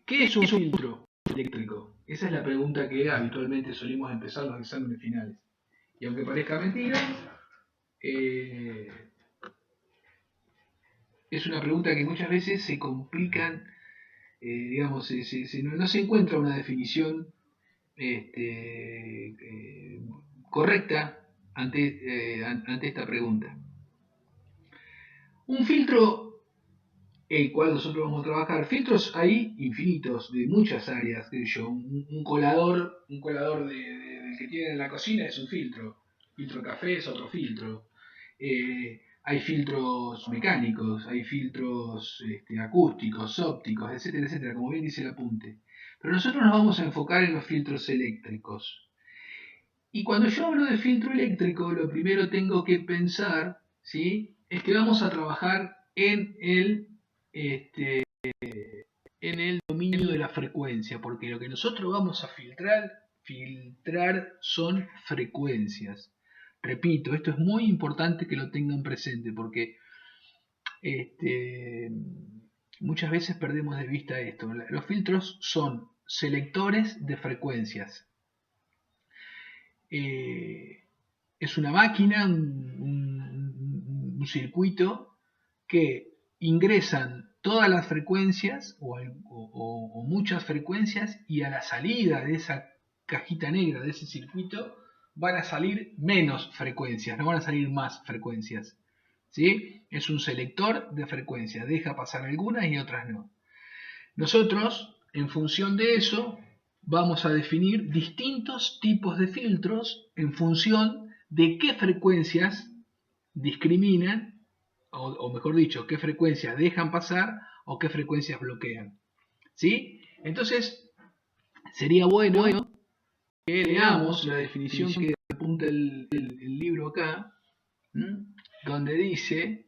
¿Qué es un filtro eléctrico? Esa es la pregunta que habitualmente solimos empezar los exámenes finales. Y aunque parezca mentira, eh, es una pregunta que muchas veces se complican, digamos, no se encuentra una definición correcta ante esta pregunta. Un filtro, el cual nosotros vamos a trabajar, filtros hay infinitos de muchas áreas, un colador del que tienen en la cocina es un filtro café es otro filtro, hay filtros mecánicos, hay filtros acústicos, ópticos, etcétera, etcétera, como bien dice el apunte. Pero nosotros nos vamos a enfocar en los filtros eléctricos. Y cuando yo hablo de filtro eléctrico, lo primero tengo que pensar, ¿sí?, es que vamos a trabajar en el dominio de la frecuencia, porque lo que nosotros vamos a filtrar son frecuencias. Repito, esto es muy importante que lo tengan presente, porque muchas veces perdemos de vista esto. Los filtros son selectores de frecuencias. Es una máquina, un circuito que ingresan todas las frecuencias o muchas frecuencias, y a la salida de esa cajita negra, de ese circuito, van a salir menos frecuencias, no van a salir más frecuencias. ¿Sí? Es un selector de frecuencias, deja pasar algunas y otras no. Nosotros, en función de eso, vamos a definir distintos tipos de filtros en función de qué frecuencias discriminan, o mejor dicho, qué frecuencias dejan pasar o qué frecuencias bloquean. ¿Sí? Entonces, sería bueno que leamos la definición que apunta el libro acá, donde dice: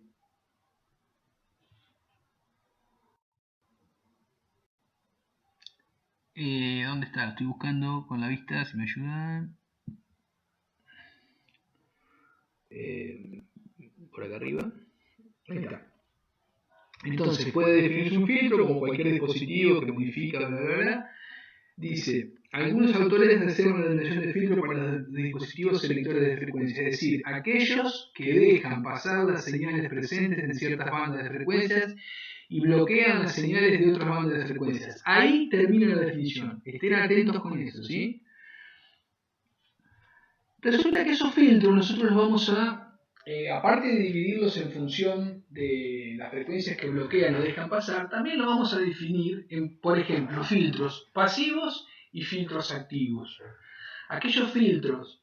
¿dónde está? Lo estoy buscando con la vista, si me ayudan. Por acá arriba. Ahí está. Entonces, puede definirse un filtro como cualquier dispositivo que modifica, bla, bla, bla. Dice: algunos autores reservan la denominación de filtro para los dispositivos selectores de frecuencia, es decir, aquellos que dejan pasar las señales presentes en ciertas bandas de frecuencias y bloquean las señales de otras bandas de frecuencias. Ahí termina la definición. Estén atentos con eso, ¿sí? Resulta que esos filtros nosotros los vamos a, aparte de dividirlos en función de las frecuencias que bloquean o dejan pasar, también los vamos a definir en, por ejemplo, filtros pasivos y filtros activos. Aquellos filtros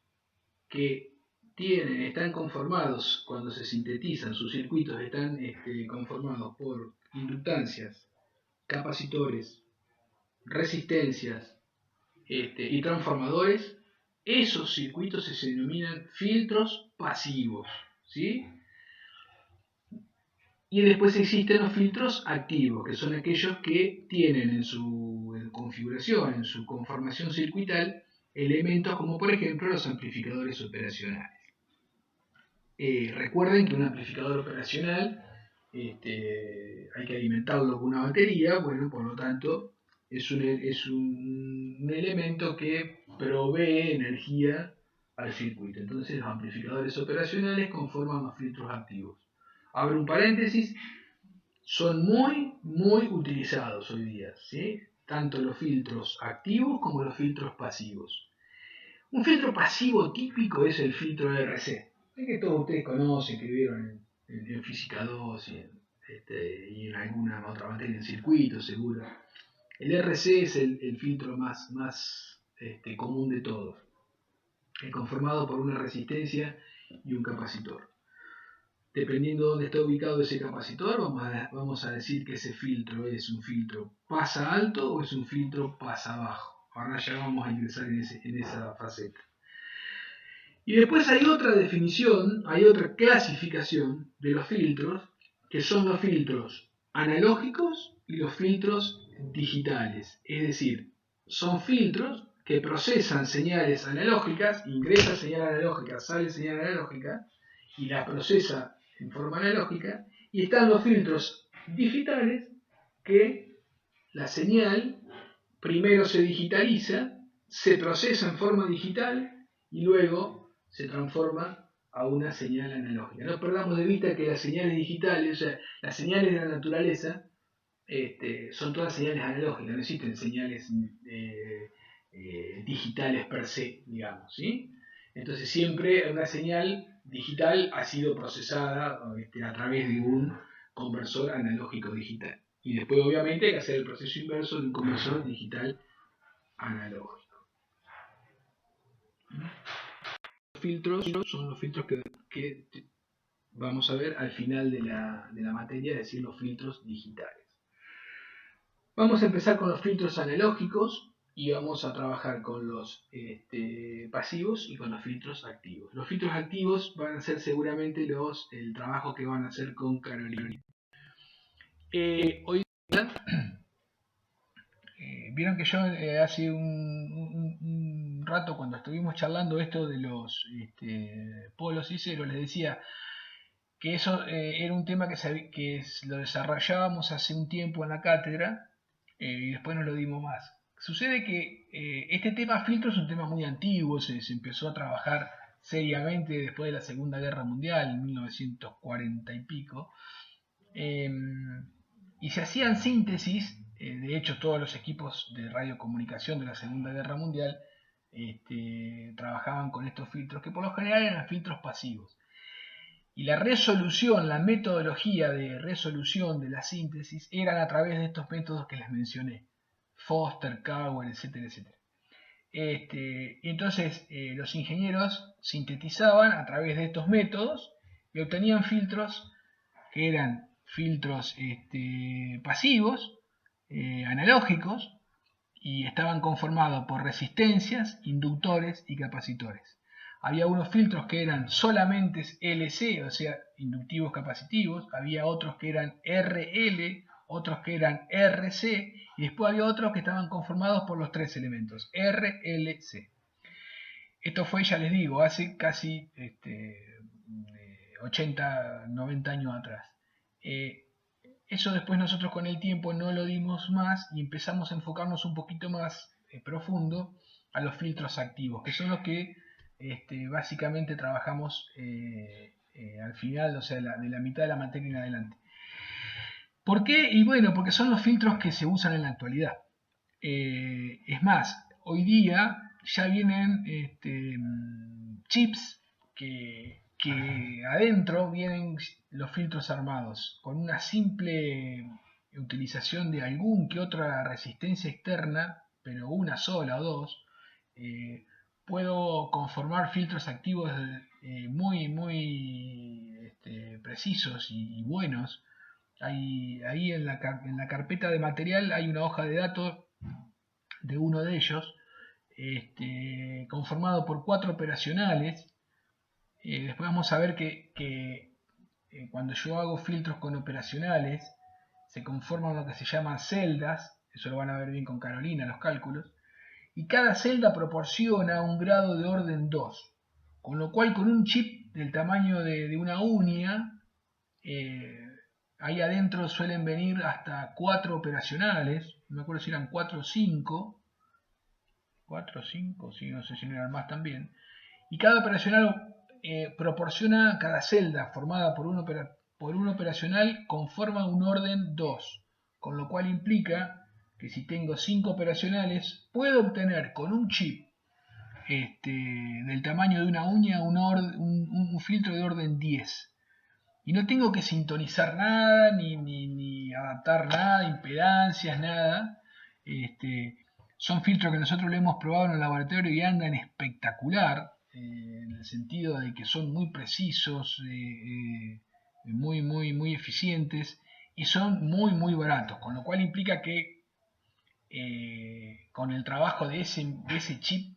que están conformados, cuando se sintetizan, sus circuitos están conformados por inductancias, capacitores, resistencias y transformadores. Esos circuitos se denominan filtros pasivos, ¿sí? Y después existen los filtros activos, que son aquellos que tienen en su configuración, en su conformación circuital, elementos como por ejemplo los amplificadores operacionales. Recuerden que un amplificador operacional hay que alimentarlo con una batería, bueno, por lo tanto es un elemento que provee energía al circuito. Entonces los amplificadores operacionales conforman los filtros activos. Abro un paréntesis, son muy utilizados hoy día, ¿sí? Tanto los filtros activos como los filtros pasivos. Un filtro pasivo típico es el filtro RC, que todos ustedes conocen, que vieron en Física 2 y en alguna otra materia en circuitos, seguro. El RC es el filtro más común de todos, conformado por una resistencia y un capacitor. Dependiendo de dónde está ubicado ese capacitor, vamos a decir que ese filtro es un filtro pasa alto o es un filtro pasa bajo. Ahora ya vamos a ingresar en esa faceta. Y después hay otra definición, hay otra clasificación de los filtros, que son los filtros analógicos y los filtros digitales. Es decir, son filtros que procesan señales analógicas, ingresa señal analógica, sale señal analógica, y la procesa en forma analógica, y están los filtros digitales que la señal primero se digitaliza, se procesa en forma digital y luego se transforma a una señal analógica. No perdamos de vista que las señales digitales, o sea, las señales de la naturaleza, son todas señales analógicas, no existen señales digitales per se, digamos, ¿sí? Entonces siempre una señal digital ha sido procesada a través de un conversor analógico digital. Y después obviamente hay que hacer el proceso inverso de un conversor digital analógico. Los filtros son los filtros que vamos a ver al final de la materia, es decir, los filtros digitales. Vamos a empezar con los filtros analógicos y vamos a trabajar con los pasivos y con los filtros activos. Los filtros activos van a ser seguramente el trabajo que van a hacer con Carolina. Hoy día, vieron que yo hace un rato cuando estuvimos charlando esto de los polos y ceros, les decía que eso era un tema que lo desarrollábamos hace un tiempo en la cátedra y después no lo dimos más. Sucede que este tema filtro es un tema muy antiguo, se empezó a trabajar seriamente después de la Segunda Guerra Mundial, en 1940 y pico, y se hacían síntesis, de hecho todos los equipos de radiocomunicación de la Segunda Guerra Mundial trabajaban con estos filtros, que por lo general eran filtros pasivos. Y la resolución, la metodología de resolución de la síntesis eran a través de estos métodos que les mencioné. Foster, Cowell, etcétera, etcétera. Entonces los ingenieros sintetizaban a través de estos métodos y obtenían filtros que eran filtros pasivos, analógicos, y estaban conformados por resistencias, inductores y capacitores. Había unos filtros que eran solamente LC, o sea, inductivos capacitivos, había otros que eran RL, otros que eran RC, y después había otros que estaban conformados por los tres elementos, RLC. Esto fue, ya les digo, hace casi 80, 90 años atrás. Eso después nosotros con el tiempo no lo dimos más y empezamos a enfocarnos un poquito más profundo a los filtros activos, que son los que básicamente trabajamos al final, o sea, de la mitad de la materia en adelante. ¿Por qué? Y bueno, porque son los filtros que se usan en la actualidad. Es más, hoy día ya vienen chips que adentro vienen los filtros armados, con una simple utilización de algún que otra resistencia externa, pero una sola o dos, puedo conformar filtros activos muy precisos y buenos. Ahí en la carpeta de material hay una hoja de datos de uno de ellos, conformado por 4 operacionales. Después vamos a ver que cuando yo hago filtros con operacionales, se conforman lo que se llaman celdas, eso lo van a ver bien con Carolina, los cálculos, y cada celda proporciona un grado de orden 2, con lo cual con un chip del tamaño de una uña, ahí adentro suelen venir hasta 4 operacionales, no me acuerdo si eran 4 o 5, 4 o 5, sí, no sé si no eran más también, y cada operacional proporciona, cada celda formada por un operacional conforma un orden 2, con lo cual implica que si tengo 5 operacionales puedo obtener con un chip del tamaño de una uña un filtro de orden 10. Y no tengo que sintonizar nada, ni adaptar nada, impedancias, nada. Son filtros que nosotros lo hemos probado en el laboratorio y andan espectacular, en el sentido de que son muy precisos, muy eficientes y son muy baratos, con lo cual implica que con el trabajo de ese chip,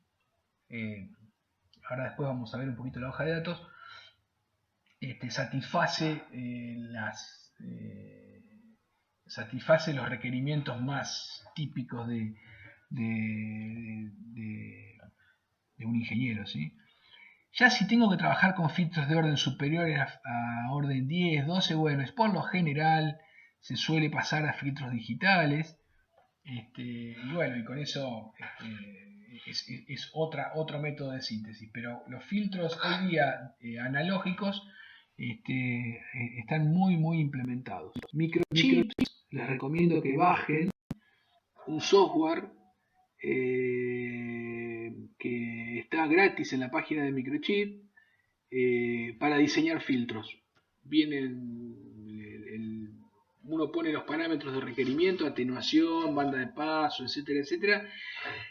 ahora después vamos a ver un poquito la hoja de datos, satisface los requerimientos más típicos de un ingeniero, ¿sí? Ya si tengo que trabajar con filtros de orden superiores a orden 10, 12, bueno, es por lo general se suele pasar a filtros digitales, Y bueno, y con eso es otro método de síntesis. Pero los filtros hoy día analógicos están muy implementados. Microchips, les recomiendo que bajen un software que está gratis en la página de Microchip para diseñar filtros. Uno pone los parámetros de requerimiento, atenuación, banda de paso, etcétera,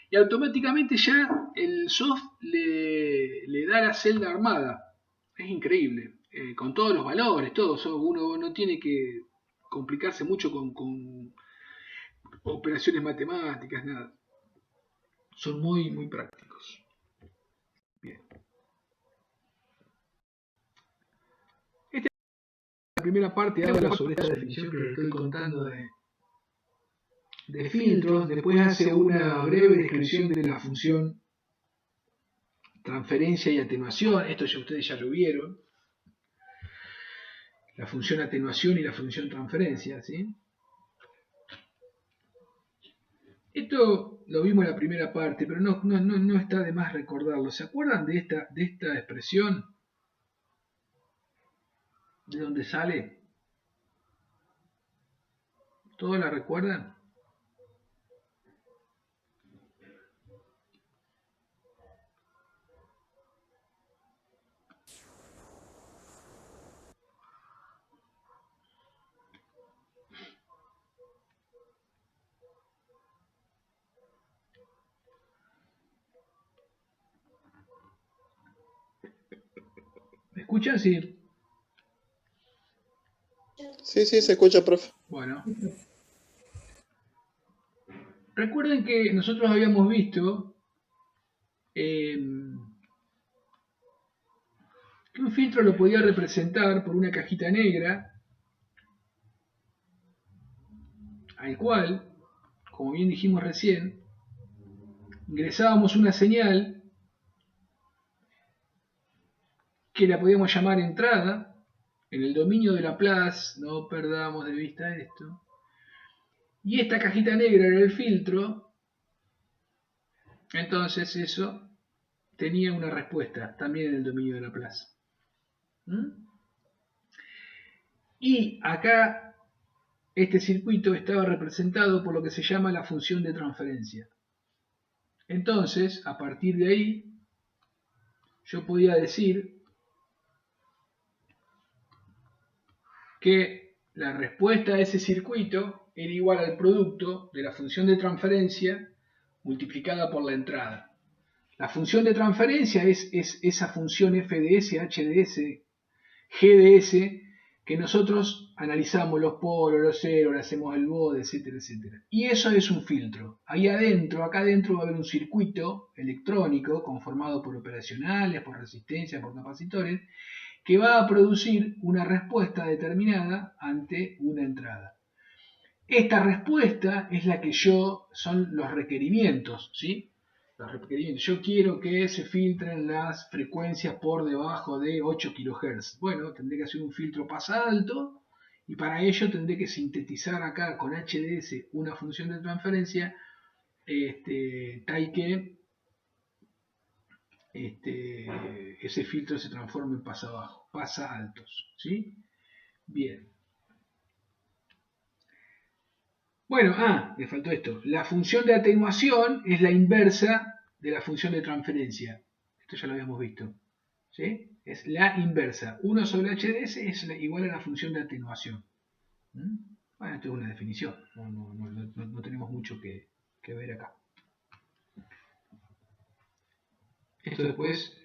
y automáticamente ya el soft le da la celda armada. Es increíble, con todos los valores, todo. Uno no tiene que complicarse mucho con operaciones matemáticas, nada. Son muy prácticos. Bien. Esta es la primera parte, habla sobre esta definición que les estoy contando de filtros. Después hace una breve descripción de la función transferencia y atenuación. Esto ya ustedes ya lo vieron. La función atenuación y la función transferencia, ¿sí? Esto lo vimos en la primera parte, pero no está de más recordarlo. ¿Se acuerdan de esta expresión? ¿De dónde sale? ¿Todos la recuerdan? ¿Me escuchan? Sí. Sí, se escucha, profe. Bueno. Recuerden que nosotros habíamos visto que un filtro lo podía representar por una cajita negra, al cual, como bien dijimos recién, ingresábamos una señal que la podíamos llamar entrada en el dominio de Laplace, no perdamos de vista esto, y esta cajita negra era el filtro. Entonces eso tenía una respuesta también en el dominio de Laplace. Y acá este circuito estaba representado por lo que se llama la función de transferencia. Entonces, a partir de ahí, yo podía decir que la respuesta a ese circuito era igual al producto de la función de transferencia multiplicada por la entrada. La función de transferencia es esa función FDS, HDS, GDS, que nosotros analizamos los polos, los ceros, le hacemos el bode, etcétera. Y eso es un filtro. Ahí adentro, acá adentro va a haber un circuito electrónico conformado por operacionales, por resistencias, por capacitores, que va a producir una respuesta determinada ante una entrada. Esta respuesta es la que son los requerimientos, ¿sí? Los requerimientos. Yo quiero que se filtren las frecuencias por debajo de 8 kHz. Bueno, tendré que hacer un filtro pasa alto y para ello tendré que sintetizar acá con HDS una función de transferencia tal que ese filtro se transforme en pasa bajo, pasa altos, ¿sí? Bien. Bueno, me faltó esto. La función de atenuación es la inversa de la función de transferencia. Esto ya lo habíamos visto. ¿Sí? Es la inversa. 1 sobre HDS es igual a la función de atenuación. Bueno, esto es una definición. No tenemos mucho que ver acá. Esto después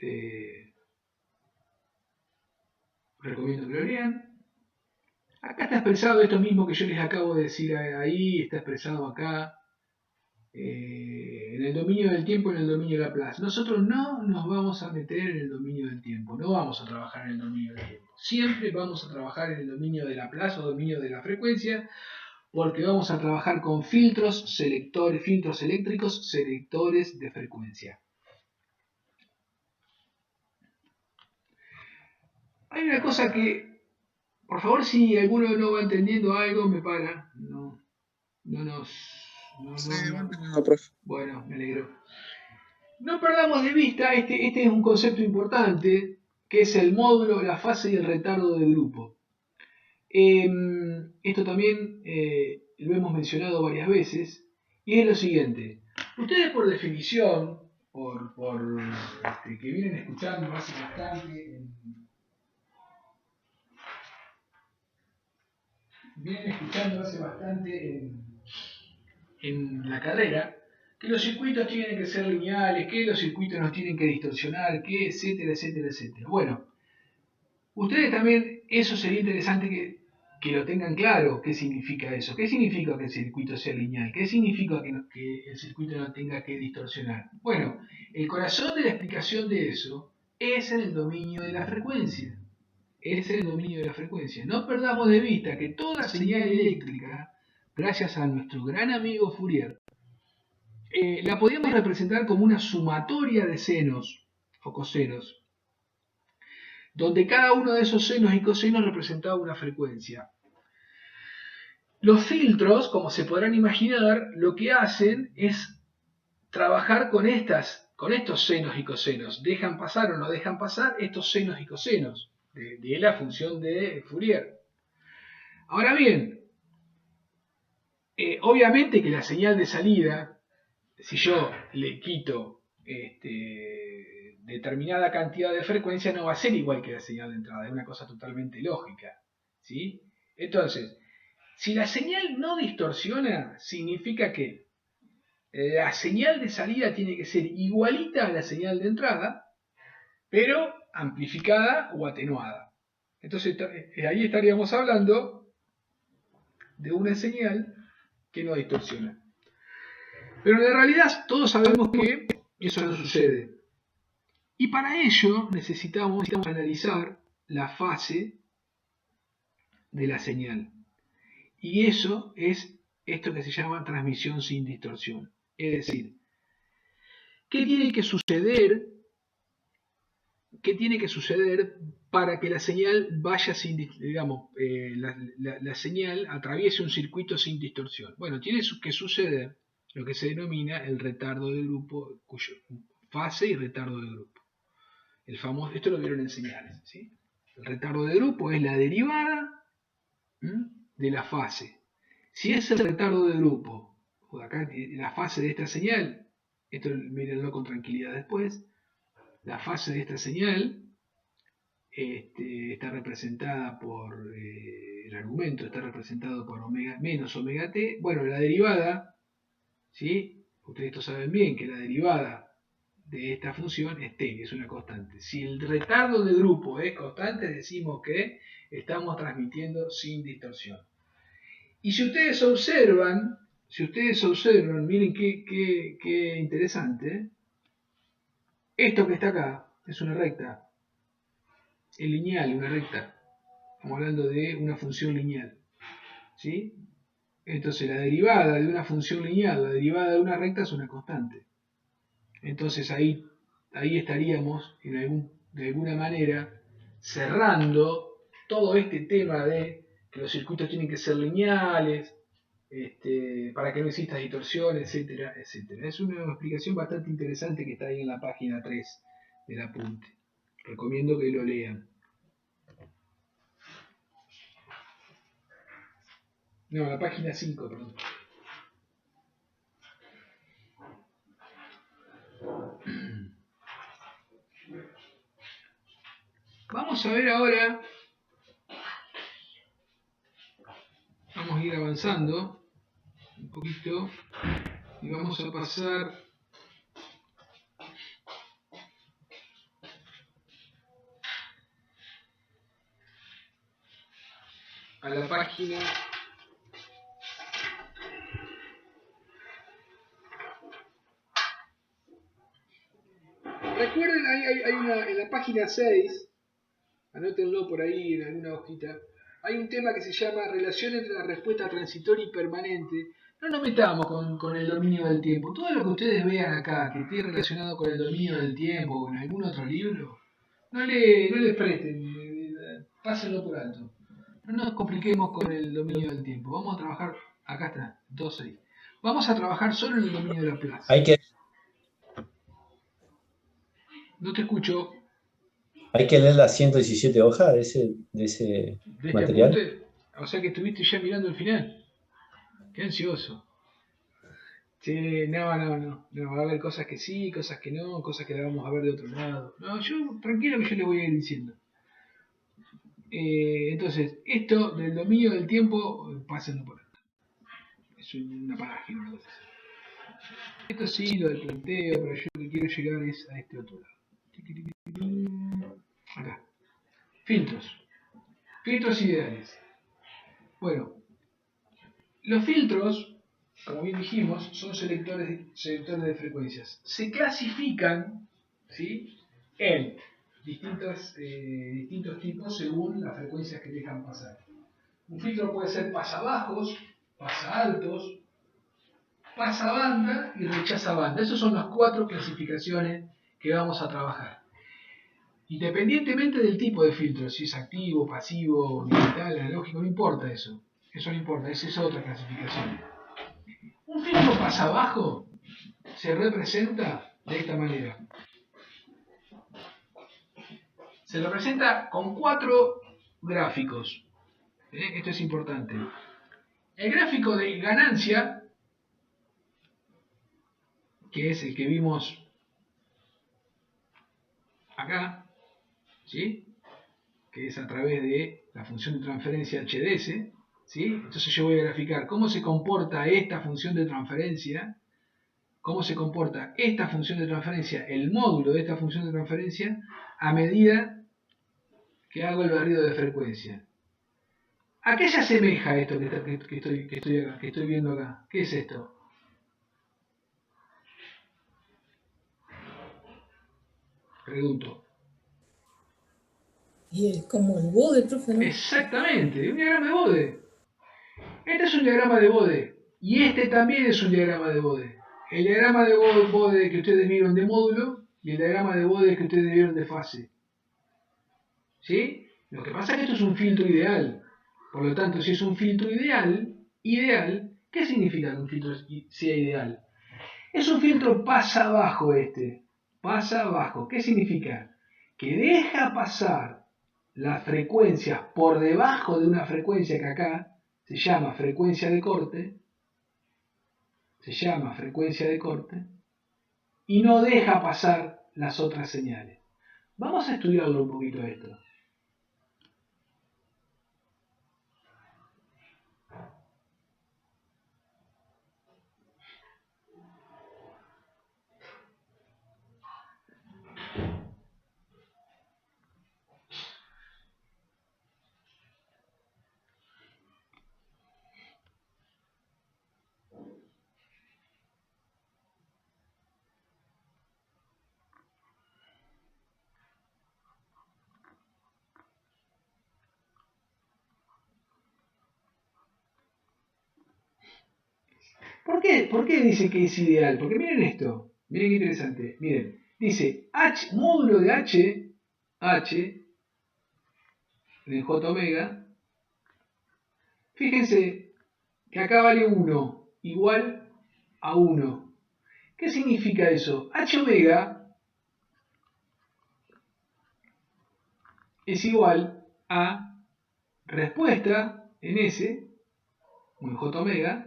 recomiendo que lo lean. Acá está expresado esto mismo que yo les acabo de decir ahí, está expresado acá. En el dominio del tiempo, en el dominio de Laplace. Nosotros no nos vamos a meter en el dominio del tiempo, no vamos a trabajar en el dominio del tiempo. Siempre vamos a trabajar en el dominio de Laplace o dominio de la frecuencia, porque vamos a trabajar con filtros, selectores, filtros eléctricos, selectores de frecuencia. Hay una cosa que, por favor, si alguno no va entendiendo algo, me para. No Sí, no, profe. Bueno, me alegro. No perdamos de vista, este es un concepto importante, que es el módulo, la fase y el retardo de grupo. Esto también lo hemos mencionado varias veces, y es lo siguiente. Ustedes por definición, que vienen escuchando hace bastante en la carrera, que los circuitos tienen que ser lineales, que los circuitos nos tienen que distorsionar, que etcétera, etcétera, etcétera. Bueno, ustedes también, eso sería interesante que lo tengan claro, qué significa eso. ¿Qué significa que el circuito sea lineal? ¿Qué significa que el circuito no tenga que distorsionar? Bueno, el corazón de la explicación de eso es en el dominio de la frecuencia. Es el dominio de la frecuencia. No perdamos de vista que toda señal eléctrica, gracias a nuestro gran amigo Fourier, la podíamos representar como una sumatoria de senos o cosenos, donde cada uno de esos senos y cosenos representaba una frecuencia. Los filtros, como se podrán imaginar, lo que hacen es trabajar con estos senos y cosenos. Dejan pasar o no dejan pasar estos senos y cosenos de la función de Fourier. Ahora bien, obviamente que la señal de salida, si yo le quito determinada cantidad de frecuencia, no va a ser igual que la señal de entrada, es una cosa totalmente lógica, ¿sí? Entonces, si la señal no distorsiona, significa que la señal de salida tiene que ser igualita a la señal de entrada, pero amplificada o atenuada. Entonces, ahí estaríamos hablando de una señal que no distorsiona. Pero en realidad todos sabemos que eso no sucede. Y para ello necesitamos analizar la fase de la señal. Y eso es esto que se llama transmisión sin distorsión. Es decir, ¿qué tiene que suceder? ¿Qué tiene que suceder para que la señal vaya sin, digamos, la señal atraviese un circuito sin distorsión? Bueno, tiene que suceder lo que se denomina el retardo de grupo, cuyo fase y retardo de grupo. El famoso, esto lo vieron en señales, ¿sí? El retardo de grupo es la derivada de la fase. Si es el retardo de grupo, o acá la fase de esta señal, esto mírenlo con tranquilidad después, la fase de esta señal está representada por, el argumento está representado por omega menos omega t. Bueno, la derivada, ¿sí? Ustedes esto saben bien que la derivada de esta función es t, que es una constante. Si el retardo de grupo es constante, decimos que estamos transmitiendo sin distorsión. Y si ustedes observan, miren qué interesante, esto que está acá es una recta. Es lineal, una recta. Estamos hablando de una función lineal, ¿sí? Entonces la derivada de una función lineal, la derivada de una recta es una constante. Entonces ahí estaríamos de alguna manera cerrando todo este tema de que los circuitos tienen que ser lineales, para que no exista distorsión, etcétera, etcétera. Es una explicación bastante interesante que está ahí en la página 3 del apunte. Recomiendo que lo lean. No, la página 5, perdón. Vamos a ver ahora, vamos a ir avanzando un poquito y vamos a pasar a la página recuerden, hay en la página 6, anótenlo por ahí en alguna hojita, hay un tema que se llama relación entre la respuesta transitoria y permanente. No nos metamos con el dominio del tiempo. Todo lo que ustedes vean acá, que esté relacionado con el dominio del tiempo o en algún otro libro, no le presten, pásenlo por alto. No nos compliquemos con el dominio del tiempo. Vamos a trabajar, acá está, 2.6. Vamos a trabajar solo en el dominio de Laplace. Hay que No te escucho. leer las 117 hojas de ese De este material. apunte, o sea que estuviste ya mirando el final. Qué ansioso. Sí, no, va a haber cosas que sí, cosas que no, cosas que la vamos a ver de otro lado. No, yo, tranquilo que yo le voy a ir diciendo. Entonces, esto del dominio del tiempo, pásenlo por esto. Es una página. Esto sí, lo del planteo, pero yo lo que quiero llegar es a este otro lado. Acá. Filtros. Filtros ideales. Bueno, los filtros, como bien dijimos, son selectores de frecuencias. Se clasifican, ¿sí?, en distintos tipos según las frecuencias que dejan pasar. Un filtro puede ser pasabajos, pasaltos, pasabanda y rechazabanda. Esas son las 4 clasificaciones que vamos a trabajar. Independientemente del tipo de filtro, si es activo, pasivo, digital, analógico, no importa eso. Eso no importa, esa es otra clasificación. Un filtro pasabajo se representa de esta manera. Se representa con 4 gráficos. Esto es importante. El gráfico de ganancia, que es el que vimos acá, ¿sí?, que es a través de la función de transferencia HDS, ¿sí? Entonces yo voy a graficar cómo se comporta esta función de transferencia, cómo se comporta esta función de transferencia, el módulo de esta función de transferencia, a medida que hago el barrido de frecuencia. ¿A qué se asemeja esto que estoy viendo acá? ¿Qué es esto? Pregunto. Y es como el bode, profe, ¿no? Exactamente, un diagrama de Bode. Este es un diagrama de Bode. Y este también es un diagrama de Bode. El diagrama de Bode que ustedes vieron de módulo y el diagrama de Bode que ustedes vieron de fase. ¿Sí? Lo que pasa es que esto es un filtro ideal. Por lo tanto, si es un filtro ideal, ¿qué significa que un filtro sea ideal? Es un filtro pasa abajo este. Pasa abajo. ¿Qué significa? Que deja pasar las frecuencias por debajo de una frecuencia que acá se llama frecuencia de corte. Y no deja pasar las otras señales. Vamos a estudiarlo un poquito esto. ¿Por qué dice que es ideal? Porque miren esto, miren qué interesante. Miren, dice módulo de H en J omega. Fíjense que acá vale 1 igual a 1. ¿Qué significa eso? H omega es igual a respuesta en S, o en J omega,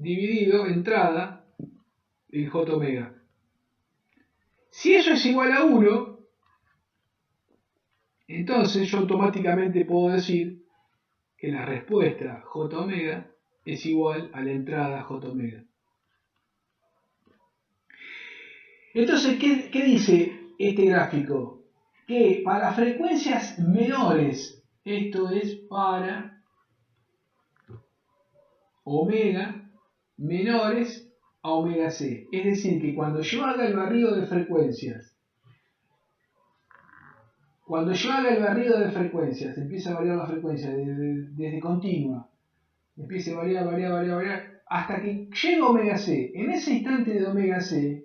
dividido entrada en J omega. Si eso es igual a 1, entonces yo automáticamente puedo decir que la respuesta J omega es igual a la entrada J omega. Entonces, ¿qué dice este gráfico? Que para frecuencias menores, esto es para omega menores a omega c. Es decir, que cuando yo haga el barrido de frecuencias, empieza a variar la frecuencia desde continua, empieza a variar, hasta que llega a omega c. En ese instante de omega c,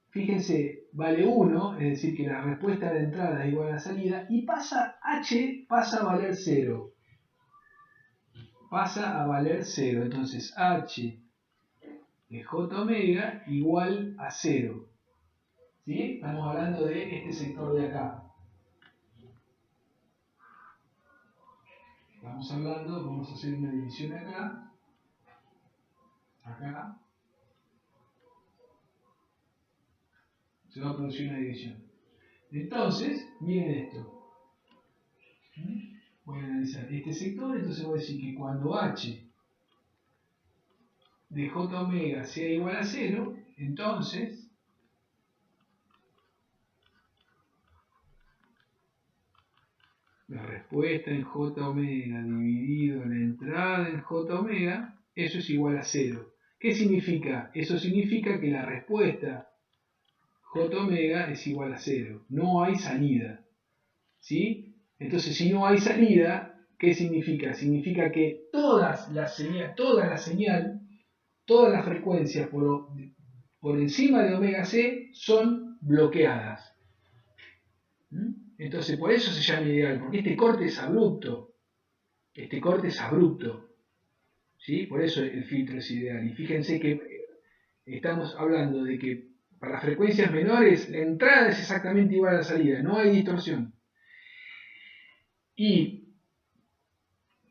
fíjense, vale 1, es decir, que la respuesta de entrada es igual a la salida, y H pasa a valer 0. pasa a valer 0. Entonces H de J omega igual a 0. ¿Sí? Estamos hablando de este sector de acá. Estamos hablando, vamos a hacer una división acá. Acá. Se va a producir una división. Entonces, miren esto. Voy a analizar este sector, entonces voy a decir que cuando H de J omega sea igual a 0, entonces la respuesta en J omega dividido la entrada en J omega, eso es igual a 0. ¿Qué significa? Eso significa que la respuesta J omega es igual a 0. No hay salida. ¿Sí? Entonces, si no hay salida, ¿qué significa? Significa que todas las frecuencias por encima de omega c son bloqueadas. Entonces, por eso se llama ideal, porque este corte es abrupto. ¿Sí? Por eso el filtro es ideal. Y fíjense que estamos hablando de que para frecuencias menores la entrada es exactamente igual a la salida, no hay distorsión. Y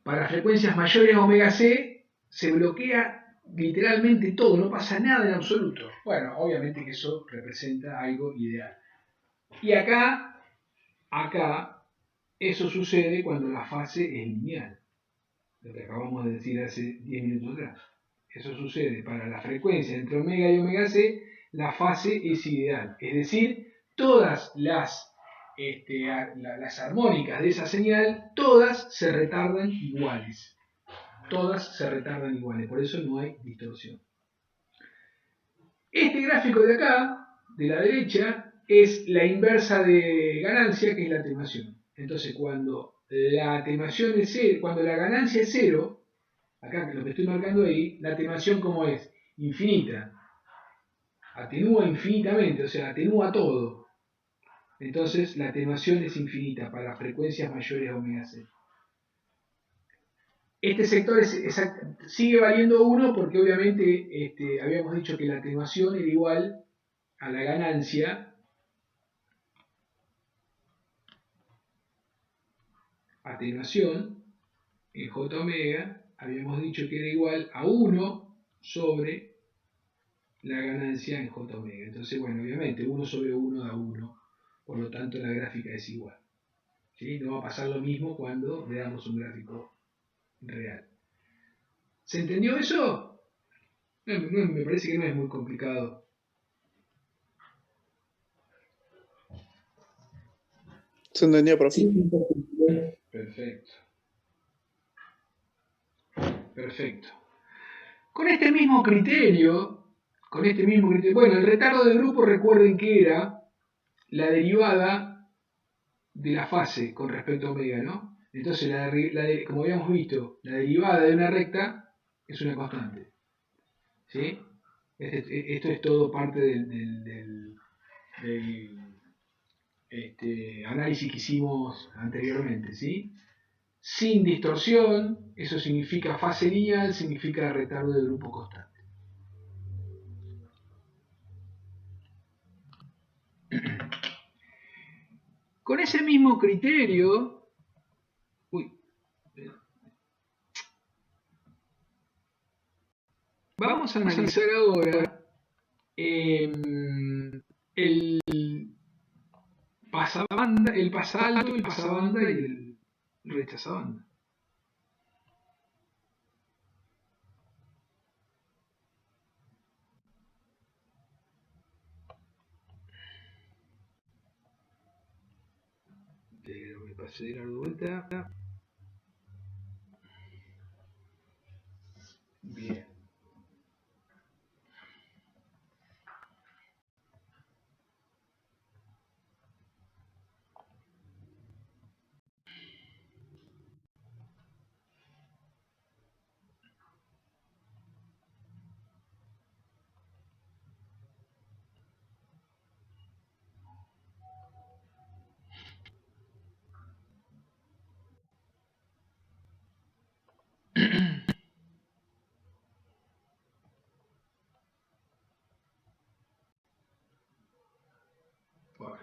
para frecuencias mayores a omega c se bloquea literalmente todo, no pasa nada en absoluto. Bueno, obviamente que eso representa algo ideal. Y acá, eso sucede cuando la fase es lineal. Lo que acabamos de decir hace 10 minutos atrás. Eso sucede para la frecuencia entre omega y omega c, la fase es ideal. Es decir, todas las armónicas de esa señal, todas se retardan iguales. Por eso no hay distorsión. Este gráfico de acá, de la derecha, es la inversa de ganancia, que es la atenuación. Entonces, cuando la atenuación es 0, cuando la ganancia es 0, acá lo que estoy marcando ahí, la atenuación como es infinita, atenúa infinitamente, o sea, atenúa todo. Entonces la atenuación es infinita para frecuencias mayores a omega c. Este sector sigue valiendo 1 porque obviamente habíamos dicho que la atenuación era igual a la ganancia atenuación en J omega, habíamos dicho que era igual a 1 sobre la ganancia en J omega. Entonces, bueno, obviamente 1 sobre 1 da 1, por lo tanto la gráfica es igual. ¿Sí? No va a pasar lo mismo cuando veamos un gráfico real. ¿Se entendió eso? Me parece que no es muy complicado. ¿Se entendió, profe? Sí. Perfecto. Con este mismo criterio, bueno, el retardo de grupo, recuerden que era la derivada de la fase con respecto a omega, ¿no? Entonces, como habíamos visto, la derivada de una recta es una constante. ¿Sí? Esto es todo parte del análisis que hicimos anteriormente, ¿sí? Sin distorsión, eso significa fase lineal, significa retardo de grupo constante. Con ese mismo criterio, vamos a analizar ahora el pasabanda, el pasalto, el pasabanda y el rechazabanda. Me pasé de la vuelta. Bien.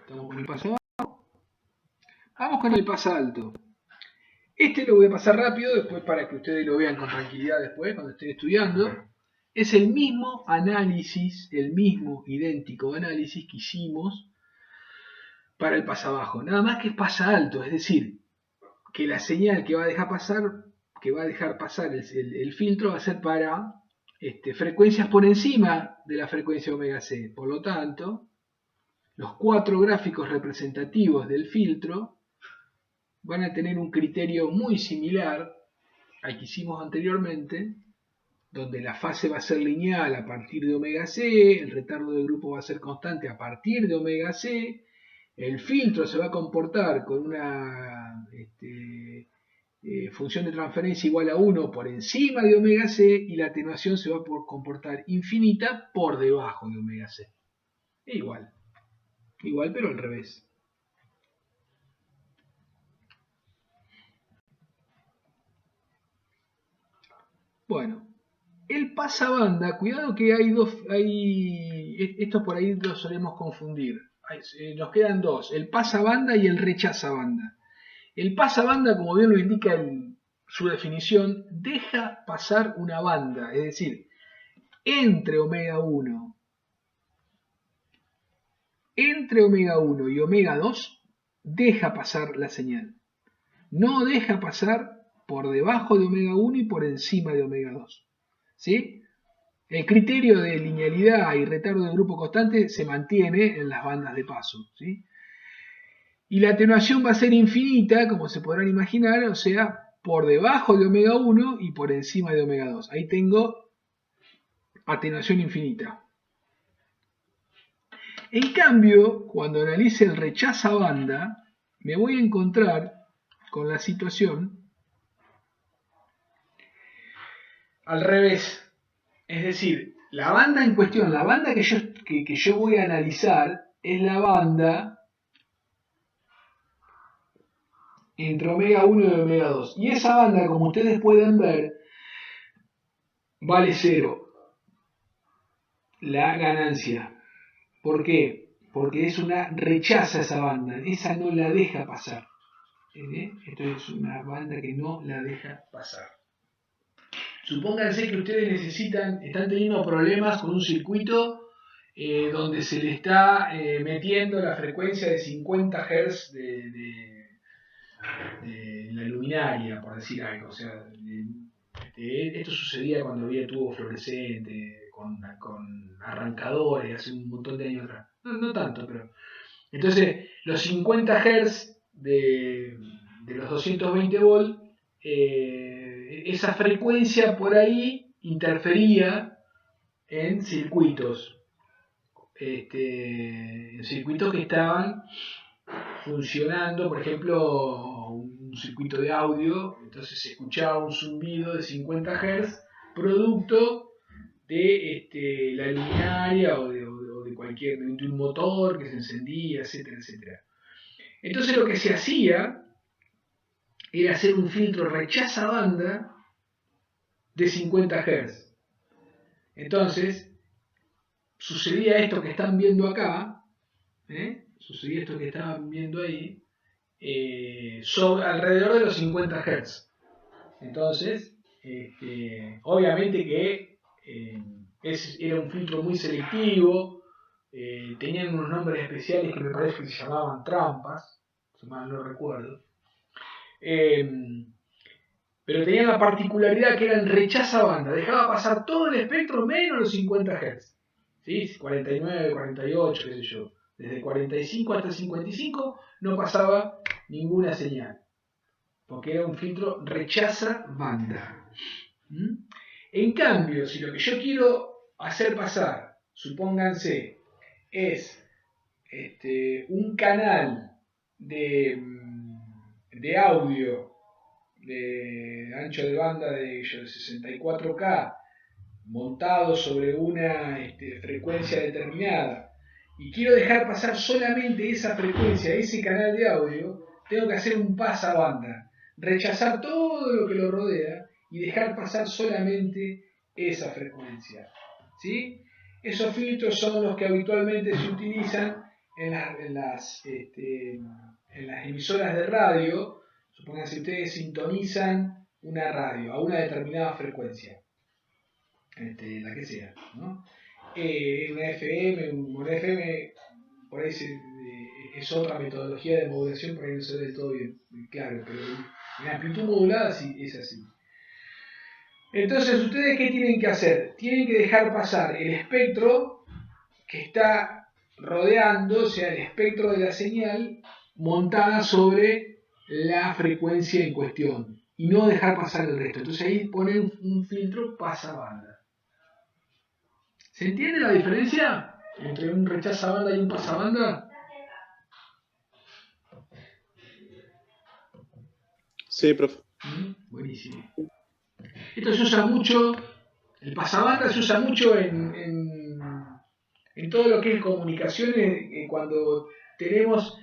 Estamos con el pasa bajo. Vamos con el pasa alto. Este lo voy a pasar rápido después para que ustedes lo vean con tranquilidad después cuando estén estudiando. Es el mismo análisis, el mismo idéntico análisis que hicimos para el pasa bajo. Nada más que es pasa alto, es decir, que la señal que va a dejar pasar, el filtro va a ser para frecuencias por encima de la frecuencia omega c. Por lo tanto, los 4 gráficos representativos del filtro van a tener un criterio muy similar al que hicimos anteriormente, donde la fase va a ser lineal a partir de omega c, el retardo de grupo va a ser constante a partir de omega c, el filtro se va a comportar con una función de transferencia igual a 1 por encima de omega c y la atenuación se va a comportar infinita por debajo de omega c. Igual pero al revés. Bueno, el pasabanda, cuidado que estos por ahí los solemos confundir. Nos quedan dos, el pasabanda y el rechazabanda. El pasabanda, como bien lo indica su definición, deja pasar una banda, es decir, entre omega 1 y omega 2 deja pasar la señal. No deja pasar por debajo de omega 1 y por encima de omega 2. ¿Sí? El criterio de linealidad y retardo de grupo constante se mantiene en las bandas de paso. ¿Sí? Y la atenuación va a ser infinita, como se podrán imaginar, o sea, por debajo de omega 1 y por encima de omega 2. Ahí tengo atenuación infinita. En cambio, cuando analice el rechazabanda, me voy a encontrar con la situación al revés. Es decir, la banda en cuestión, la banda que yo voy a analizar es la banda entre omega 1 y omega 2. Y esa banda, como ustedes pueden ver, vale 0. La ganancia. ¿Por qué? Porque rechaza esa banda. Esa no la deja pasar. Esto es una banda que no la deja pasar. Supónganse que ustedes están teniendo problemas con un circuito donde se le está metiendo la frecuencia de 50 Hz de la luminaria, por decir algo. O sea, esto sucedía cuando había tubo fluorescente, con arrancadores, hace un montón de años atrás. No tanto, pero... Entonces, los 50 Hz de los 220 volt, esa frecuencia por ahí interfería en circuitos. En circuitos que estaban funcionando, por ejemplo, un circuito de audio, entonces se escuchaba un zumbido de 50 Hz producto de la luminaria o de un motor que se encendía, etcétera, etcétera. Entonces lo que se hacía era hacer un filtro rechazabanda de 50 Hz. Entonces sucedía esto que están viendo acá, sucedía esto que estaban viendo ahí, alrededor de los 50 Hz. Entonces, obviamente que era un filtro muy selectivo, tenían unos nombres especiales que me parece que se llamaban trampas, si mal no recuerdo, pero tenían la particularidad que eran rechazabanda, dejaba pasar todo el espectro menos los 50 Hz, ¿sí? 49, 48, qué sé yo. Desde 45 hasta 55 no pasaba ninguna señal, porque era un filtro rechazabanda. En cambio, si lo que yo quiero hacer pasar, supónganse, es un canal de audio de ancho de banda de 64K montado sobre una frecuencia determinada, y quiero dejar pasar solamente esa frecuencia, ese canal de audio, tengo que hacer un pasabanda, rechazar todo lo que lo rodea y dejar pasar solamente esa frecuencia. ¿Sí? Esos filtros son los que habitualmente se utilizan en las emisoras de radio, supongan si ustedes sintonizan una radio a una determinada frecuencia, la que sea, ¿no? Una FM, una FM, por ahí es otra metodología de modulación, por ahí no se ve del todo bien, claro, pero en amplitud modulada sí es así. Entonces, ¿ustedes qué tienen que hacer? Tienen que dejar pasar el espectro que está rodeando, o sea, el espectro de la señal montada sobre la frecuencia en cuestión, y no dejar pasar el resto. Entonces ahí ponen un filtro pasabanda. ¿Se entiende la diferencia entre un rechazabanda y un pasabanda? Sí, profe. Buenísimo. Esto se usa mucho, el pasabanda se usa mucho en todo lo que es comunicaciones, cuando tenemos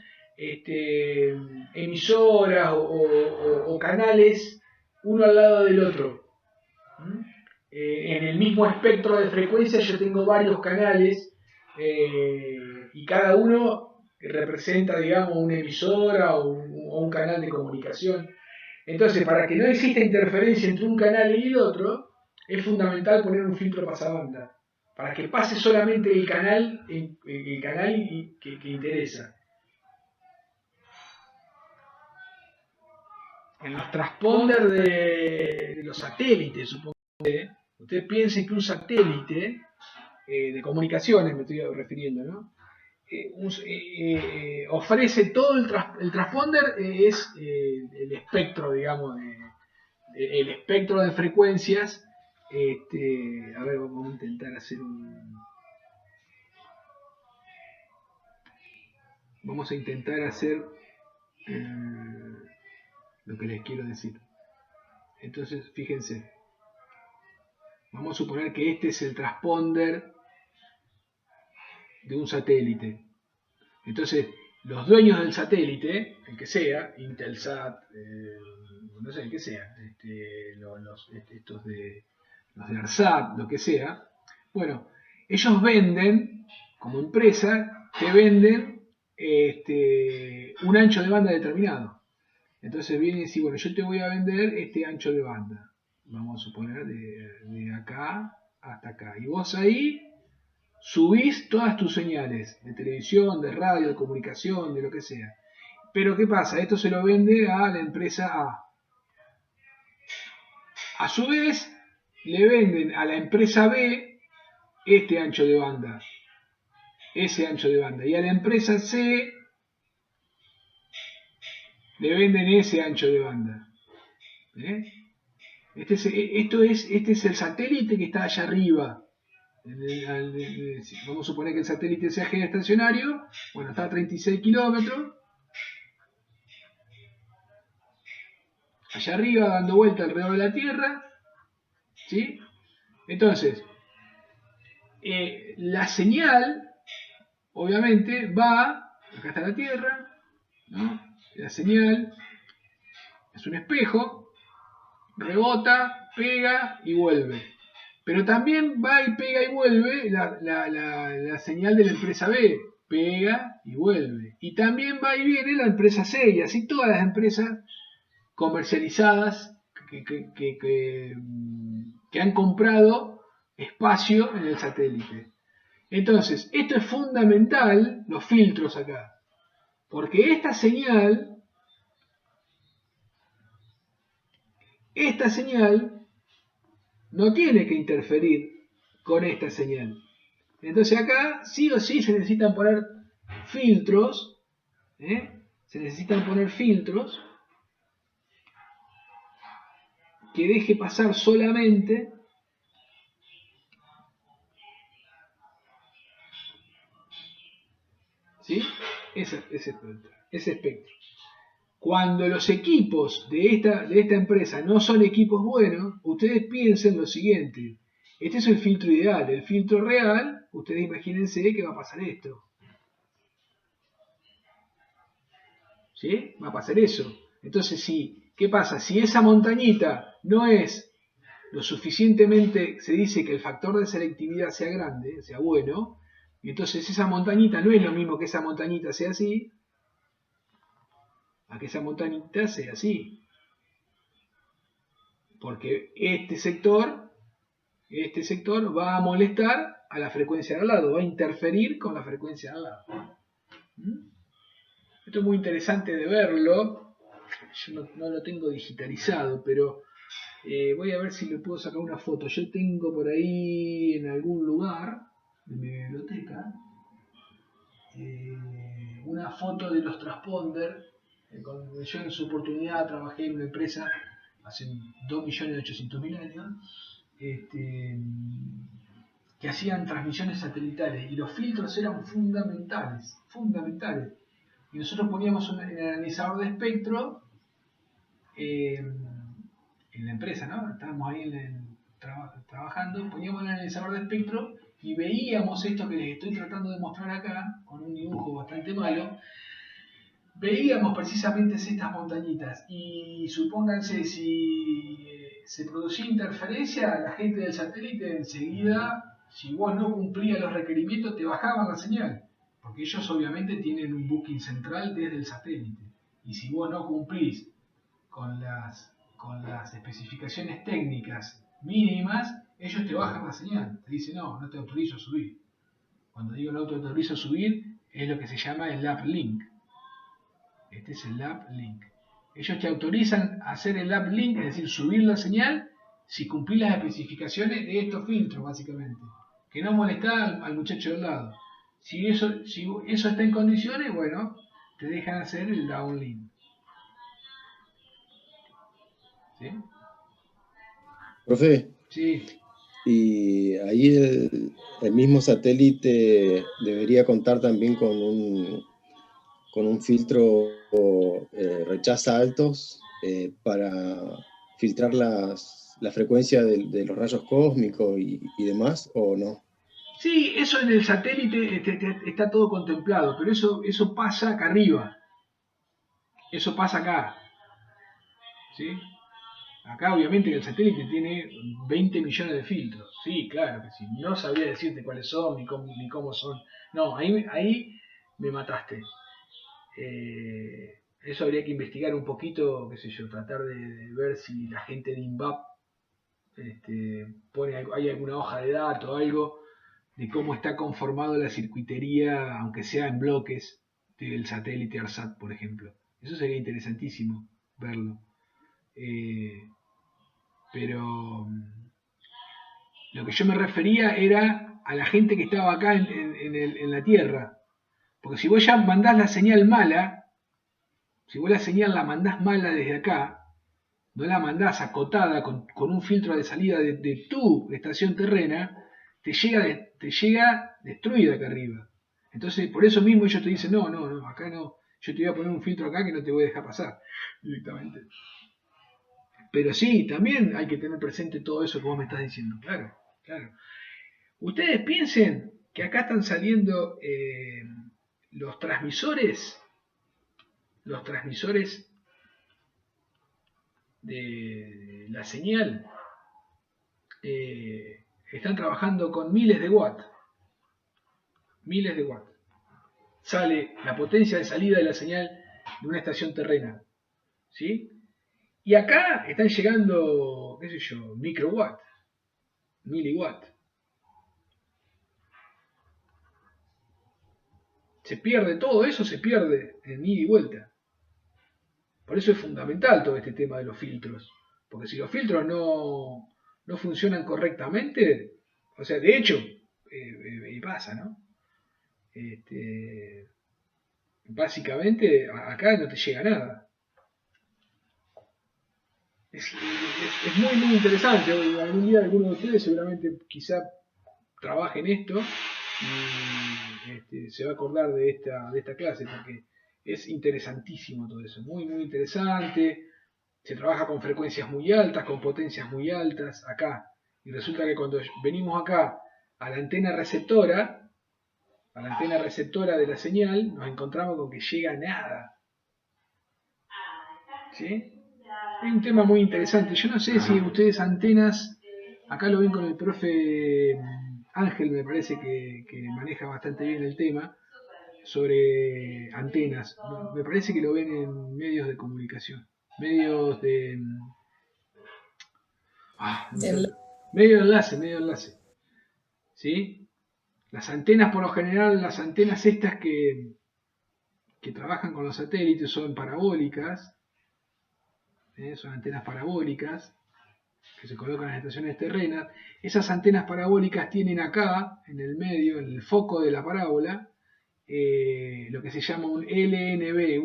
emisoras o canales uno al lado del otro. En el mismo espectro de frecuencia yo tengo varios canales y cada uno representa, digamos, una emisora o un canal de comunicación. Entonces, para que no exista interferencia entre un canal y el otro, es fundamental poner un filtro pasabanda, para que pase solamente el canal que interesa. En los transponders de los satélites, supongo que ustedes piensen que un satélite de comunicaciones, me estoy refiriendo, ¿no? Ofrece todo el transponder, es el espectro, digamos, el espectro de frecuencias. A ver, vamos a intentar hacer vamos a intentar hacer lo que les quiero decir. Entonces, fíjense, vamos a suponer que este es el transponder de un satélite. Entonces, los dueños del satélite, el que sea, Intelsat, no sé, el que sea, estos de los de ARSAT, lo que sea, bueno, ellos venden, como empresa, te venden un ancho de banda determinado. Entonces viene y dice, bueno, yo te voy a vender este ancho de banda, vamos a suponer de acá hasta acá, y vos ahí subís todas tus señales de televisión, de radio, de comunicación, de lo que sea. Pero ¿qué pasa? Esto se lo vende a la empresa A. A su vez, le venden a la empresa B este ancho de banda, ese ancho de banda, y a la empresa C le venden ese ancho de banda. Este es el satélite que está allá arriba. Vamos a suponer que el satélite sea geoestacionario, bueno, está a 36 kilómetros, allá arriba dando vuelta alrededor de la Tierra, ¿sí? Entonces, la señal, obviamente, va, acá está la Tierra, ¿no? La señal es un espejo, rebota, pega y vuelve. Pero también va y pega y vuelve la señal de la empresa B, pega y vuelve. Y también va y viene la empresa C, y así todas las empresas comercializadas que han comprado espacio en el satélite. Entonces, esto es fundamental, los filtros acá, porque esta señal no tiene que interferir con esta señal. Entonces acá sí o sí se necesitan poner filtros, que deje pasar solamente ese espectro. Cuando los equipos de esta empresa no son equipos buenos, ustedes piensen lo siguiente. Este es el filtro ideal. El filtro real, ustedes imagínense que va a pasar esto. ¿Sí? Va a pasar eso. Entonces, ¿qué pasa? Si esa montañita no es lo suficientemente, se dice que el factor de selectividad sea grande, sea bueno, Y entonces esa montañita no es lo mismo que esa montañita sea así, a que esa montañita sea así. Porque este sector va a molestar a la frecuencia de al lado, va a interferir con la frecuencia de al lado. Esto es muy interesante de verlo. Yo no lo tengo digitalizado, pero voy a ver si le puedo sacar una foto. Yo tengo por ahí en algún lugar de mi biblioteca una foto de los transponders. Yo en su oportunidad trabajé en una empresa hace 2.800.000 años que hacían transmisiones satelitales y los filtros eran fundamentales. Y nosotros poníamos en el analizador de espectro en la empresa, ¿no? Estábamos ahí trabajando, poníamos el analizador de espectro y veíamos esto que les estoy tratando de mostrar acá, con un dibujo bastante malo. Veíamos precisamente estas montañitas y supónganse si se producía interferencia, la gente del satélite enseguida, si vos no cumplías los requerimientos, te bajaban la señal, porque ellos obviamente tienen un booking central desde el satélite, y si vos no cumplís con las especificaciones técnicas mínimas, ellos te bajan la señal, te dicen no te autorizo a subir. Cuando digo no te autorizo a subir, es lo que se llama el uplink. Este es el uplink. Ellos te autorizan a hacer el uplink, es decir, subir la señal, si cumplís las especificaciones de estos filtros, básicamente. Que no molestá al muchacho del lado. Si eso está en condiciones, bueno, te dejan hacer el downlink. ¿Sí? Profe, Sí. y ahí el mismo satélite debería contar también con un filtro rechaza altos para filtrar la frecuencia de los rayos cósmicos y demás, ¿o no? Sí, eso en el satélite está todo contemplado, pero eso pasa acá arriba. Eso pasa acá. ¿Sí? Acá obviamente el satélite tiene 20 millones de filtros. Sí, claro que sí. No sabría decirte cuáles son ni cómo son. No, ahí me mataste. Eso habría que investigar un poquito, qué sé yo, tratar de ver si la gente de INVAP hay alguna hoja de datos o algo de cómo está conformado la circuitería, aunque sea en bloques, del satélite ARSAT, por ejemplo. Eso sería interesantísimo verlo. Pero lo que yo me refería era a la gente que estaba acá en la Tierra. Porque si vos ya mandás la señal mala, si vos la señal la mandás mala desde acá, no la mandás acotada con un filtro de salida de tu estación terrena, te llega destruida acá arriba. Entonces, por eso mismo ellos te dicen, no, acá no, yo te voy a poner un filtro acá que no te voy a dejar pasar directamente. Pero sí, también hay que tener presente todo eso que vos me estás diciendo, claro. Ustedes piensen que acá están saliendo los transmisores de la señal, están trabajando con miles de watts. Sale la potencia de salida de la señal de una estación terrena, ¿sí? Y acá están llegando, qué sé yo, microwatt, miliwatt. Se pierde todo eso, se pierde en ida y vuelta. Por eso es fundamental todo este tema de los filtros. Porque si los filtros no funcionan correctamente, o sea, de hecho, y pasa, ¿no? Básicamente, acá no te llega nada. Es muy interesante. Algún día alguno de ustedes seguramente quizá trabaje en esto y se va a acordar de esta clase porque es interesantísimo todo eso, muy interesante. Se trabaja con frecuencias muy altas, con potencias muy altas acá, y resulta que cuando venimos acá a la antena receptora de la señal, nos encontramos con que llega nada. ¿Sí? Es un tema muy interesante. Yo no sé si ustedes antenas, acá lo ven con el profe Ángel me parece que maneja bastante bien el tema sobre antenas. Me parece que lo ven en medios de comunicación, medios de... medio de enlace, ¿sí? Las antenas, por lo general, las antenas estas que trabajan con los satélites son parabólicas, son antenas parabólicas que se colocan en las estaciones terrenas. Esas antenas parabólicas tienen acá, en el medio, en el foco de la parábola, lo que se llama un LNB,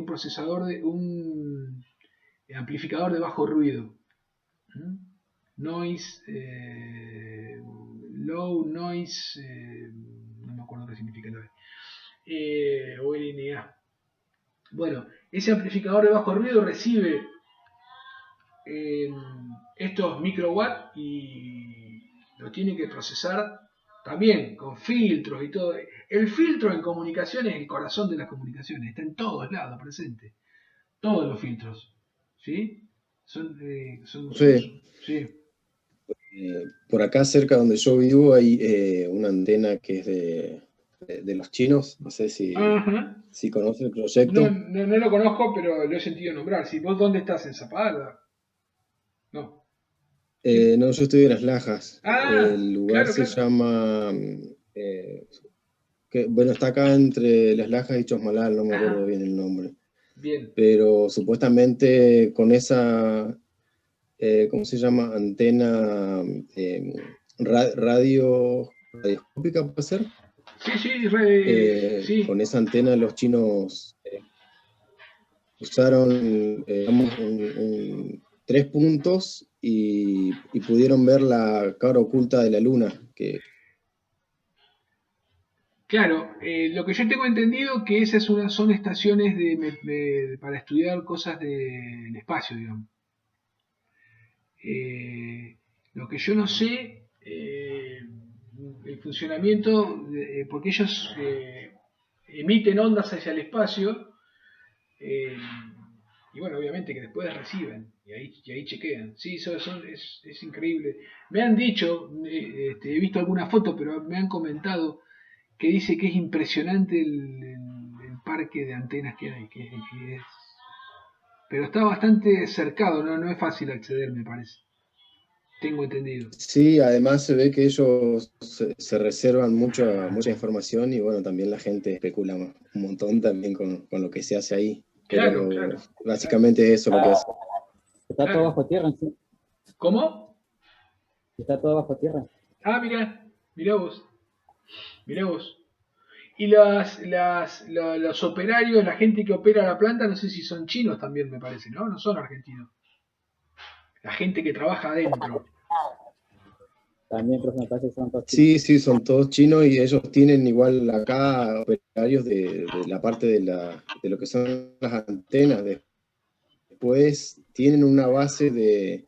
un amplificador de bajo ruido. Noise, low noise, no me acuerdo qué significa o LNA. Bueno, ese amplificador de bajo ruido recibe estos microwatts y lo tiene que procesar también con filtros y todo. El filtro en comunicación es el corazón de las comunicaciones, está en todos lados presente. Todos los filtros, ¿sí? Sí. Sí. Por acá cerca donde yo vivo hay una antena que es de los chinos, no sé si conoce el proyecto. No lo conozco, pero lo he sentido nombrar. ¿Sí? ¿Vos dónde estás? ¿En Zapala? No. No, yo estoy en Las Lajas. El lugar claro, se llama... bueno, está acá entre Las Lajas y Chosmalal, no me acuerdo bien el nombre. Bien. Pero supuestamente con esa... ¿cómo se llama? Antena radioscópica, ¿puede ser? Sí. Con esa antena los chinos usaron digamos, 3 puntos y pudieron ver la cara oculta de la luna. Claro, lo que yo tengo entendido que esas son estaciones para estudiar cosas del espacio, digamos. Lo que yo no sé, el funcionamiento, porque ellos emiten ondas hacia el espacio, y bueno, obviamente que después reciben, y ahí chequean. Sí, es increíble. Me han dicho, he visto alguna foto, pero me han comentado que dice que es impresionante el parque de antenas que hay, pero está bastante cercado, no es fácil acceder, me parece. Tengo entendido. Sí, además se ve que ellos se reservan mucha información y bueno, también la gente especula un montón también con lo que se hace ahí. Claro. Básicamente es eso lo que hace. Está todo bajo tierra, ¿sí? ¿Cómo? Está todo bajo tierra. Ah, mirá vos. Y los operarios, la gente que opera la planta, no sé si son chinos también, me parece, ¿no? No son argentinos. La gente que trabaja adentro. También, profe, me parece que son todos chinos. Sí, son todos chinos y ellos tienen igual acá operarios de la parte de lo que son las antenas. Después tienen una base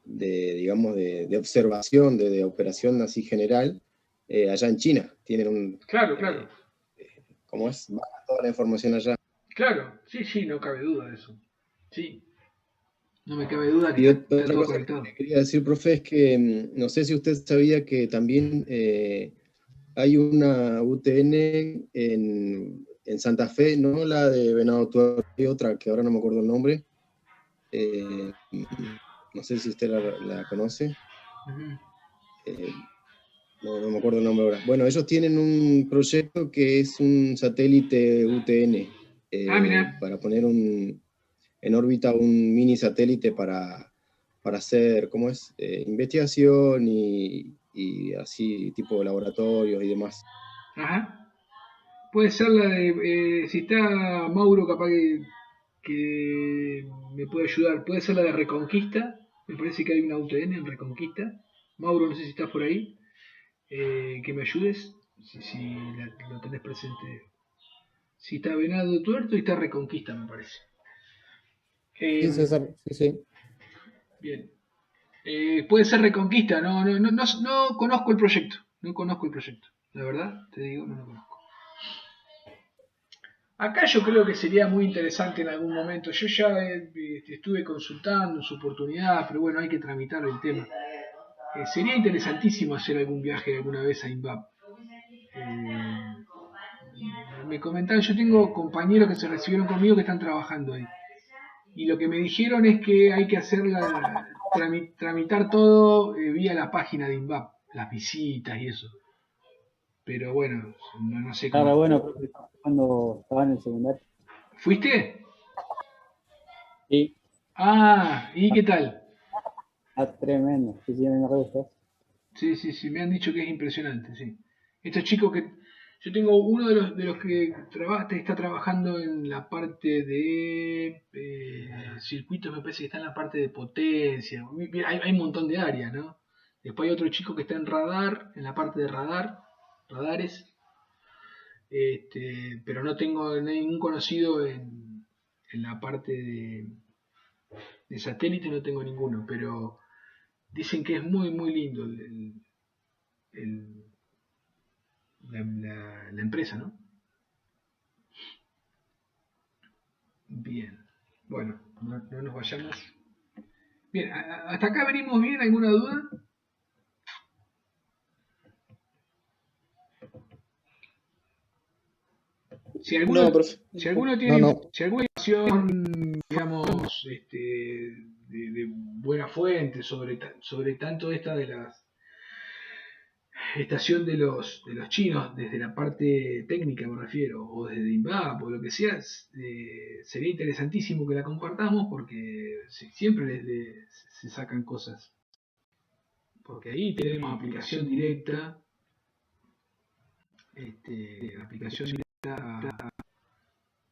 digamos, de observación, de operación así general, allá en China. Tienen un... Claro. ¿Cómo es? Baja toda la información allá. Claro, sí, no cabe duda de eso. Sí. No me cabe duda que Y está otra todo cosa conectado. que quería decir, profe, es que no sé si usted sabía que también hay una UTN en Santa Fe, no la de Venado Tuerto, hay otra que ahora no me acuerdo el nombre. No sé si usted la conoce. No me acuerdo el nombre ahora. Bueno, ellos tienen un proyecto que es un satélite UTN para poner en órbita un mini satélite para hacer, ¿cómo es? Investigación y así, tipo laboratorios y demás. Ajá. Puede ser la de, si está Mauro capaz que me puede ayudar, puede ser la de Reconquista, me parece que hay una UTN en Reconquista. Mauro, no sé si estás por ahí, que me ayudes, si lo tenés presente. Si está Venado Tuerto y está Reconquista, me parece. Sí, César, sí. Bien. Puede ser Reconquista, no conozco el proyecto, la verdad, te digo, no lo conozco. Acá yo creo que sería muy interesante en algún momento. Yo ya estuve consultando su oportunidad, pero bueno, hay que tramitar el tema. sería interesantísimo hacer algún viaje alguna vez a INVAP. Me comentaron, yo tengo compañeros que se recibieron conmigo que están trabajando ahí. Y lo que me dijeron es que hay que tramitar todo vía la página de INVAP, las visitas y eso. Pero bueno, no sé cómo. Claro, bueno, cuando estaba en el secundario. ¿Fuiste? Sí. Ah, ¿y qué tal? Tremendo. Sí, sí, me gusta. Sí, me han dicho que es impresionante, sí. Estos chicos que... Yo tengo uno de los que está trabajando en la parte de circuitos, me parece que está en la parte de potencia. Hay un montón de áreas, ¿no? Después hay otro chico que está en radar, en la parte de radares. Pero no tengo ningún conocido en la parte de satélite, no tengo ninguno, pero dicen que es muy, muy lindo la empresa, ¿no? Bien, bueno, no nos vayamos. Bien, ¿hasta acá venimos bien? ¿Alguna duda? Si alguno, No, profe. si alguno tiene, No. si alguna información, digamos, de buena fuente sobre tanto esta de la estación de los chinos, desde la parte técnica me refiero, o desde INVAP o lo que sea, sería interesantísimo que la compartamos porque siempre se sacan cosas. Porque ahí tenemos aplicación directa,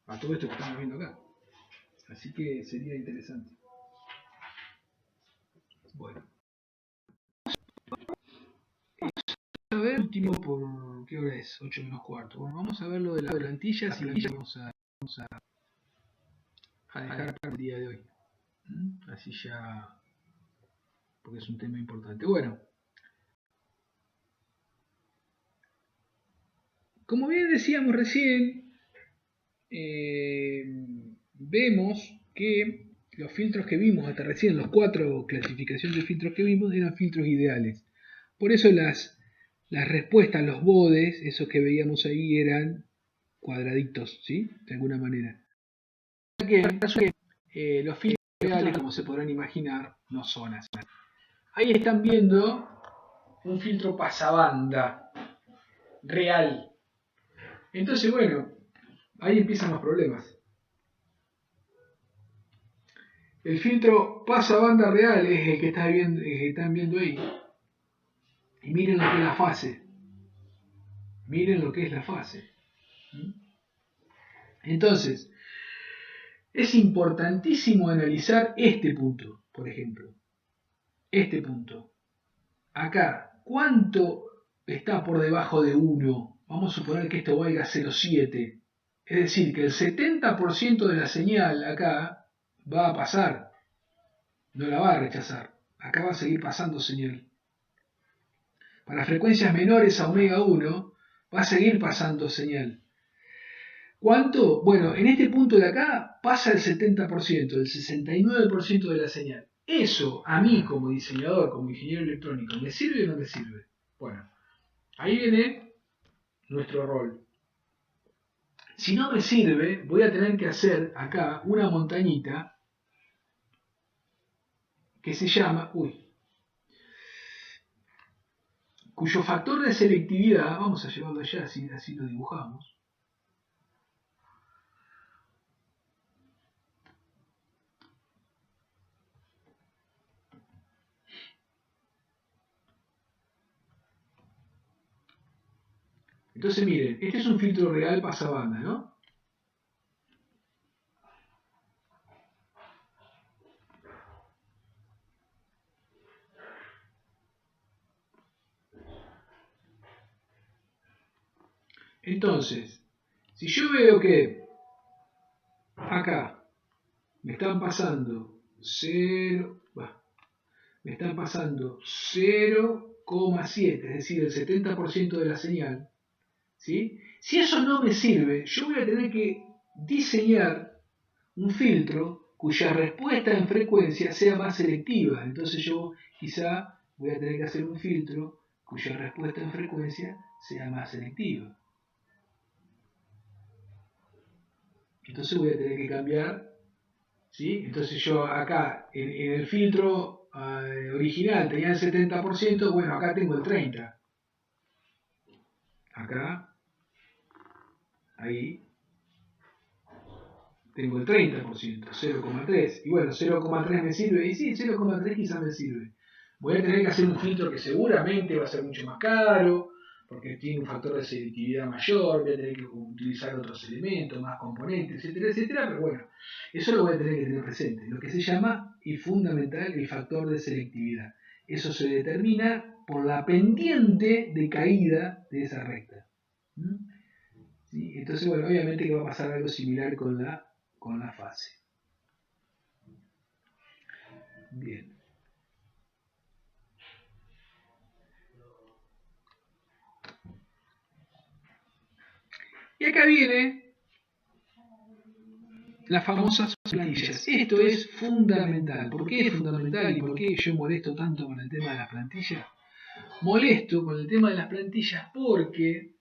a todo esto que estamos viendo acá. Así que sería interesante. Bueno. A ver, último por... ¿Qué hora es? 8 menos cuarto. Bueno, vamos a ver lo de las plantillas y vamos a dejar para el día de hoy. Así ya... porque es un tema importante. Bueno. Como bien decíamos recién, vemos que los filtros que vimos hasta recién, los 4 clasificaciones de filtros que vimos, eran filtros ideales. Por eso las respuestas, los bodes, esos que veíamos ahí, eran cuadraditos, ¿sí? De alguna manera. Los filtros ideales, como se podrán imaginar, no son así. Ahí están viendo un filtro pasabanda real. Entonces, bueno, ahí empiezan los problemas. El filtro pasabanda real es el que están viendo ahí. Y miren lo que es la fase. Miren lo que es la fase. Entonces, es importantísimo analizar este punto, por ejemplo. Este punto. Acá, ¿cuánto está por debajo de 1? Vamos a suponer que esto valga 0,7. Es decir, que el 70% de la señal acá va a pasar. No la va a rechazar. Acá va a seguir pasando señal. Para frecuencias menores a omega 1 va a seguir pasando señal. ¿Cuánto? Bueno, en este punto de acá pasa el 70%, el 69% de la señal. Eso a mí como diseñador, como ingeniero electrónico, ¿me sirve o no me sirve? Bueno, ahí viene nuestro rol. Si no me sirve, voy a tener que hacer acá una montañita que se llama, cuyo factor de selectividad, vamos a llevarlo allá, así lo dibujamos. Entonces miren, este es un filtro real pasabanda, ¿no? Entonces, si yo veo que acá me están pasando 0,7, es decir, el 70% de la señal, ¿sí? Si eso no me sirve, yo voy a tener que diseñar un filtro cuya respuesta en frecuencia sea más selectiva. Entonces yo quizá voy a tener que hacer un filtro cuya respuesta en frecuencia sea más selectiva. Entonces voy a tener que cambiar, ¿sí? Entonces yo acá, en el filtro original tenía el 70%, bueno, acá tengo el 30%. Acá, ahí, tengo el 30%, 0,3. Y bueno, 0,3 me sirve, y sí, 0,3 quizás me sirve. Voy a tener que hacer un filtro que seguramente va a ser mucho más caro, porque tiene un factor de selectividad mayor, voy a tener que utilizar otros elementos, más componentes, etcétera, etcétera, pero bueno, eso lo voy a tener que tener presente. Lo que se llama, y fundamental, el factor de selectividad. Eso se determina por la pendiente de caída de esa recta. ¿Sí? Entonces, bueno, obviamente que va a pasar algo similar con la fase. Bien. Y acá viene las famosas plantillas. Esto es fundamental. ¿Por qué es fundamental y por qué yo molesto tanto con el tema de las plantillas? Molesto con el tema de las plantillas porque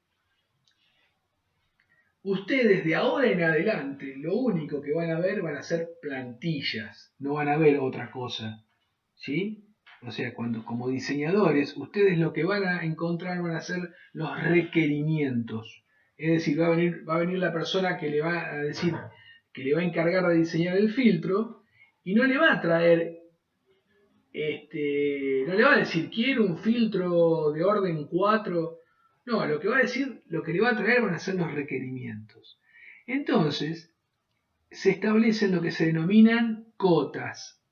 ustedes de ahora en adelante lo único que van a ver van a ser plantillas, no van a ver otra cosa. ¿Sí? O sea, cuando como diseñadores, ustedes lo que van a encontrar van a ser los requerimientos. Es decir, va a venir la persona que le va a decir, que le va a encargar de diseñar el filtro, y no le va a traer, no le va a decir, quiero un filtro de orden 4. No, lo que va a decir, lo que le va a traer van a ser los requerimientos. Entonces, se establecen lo que se denominan cotas.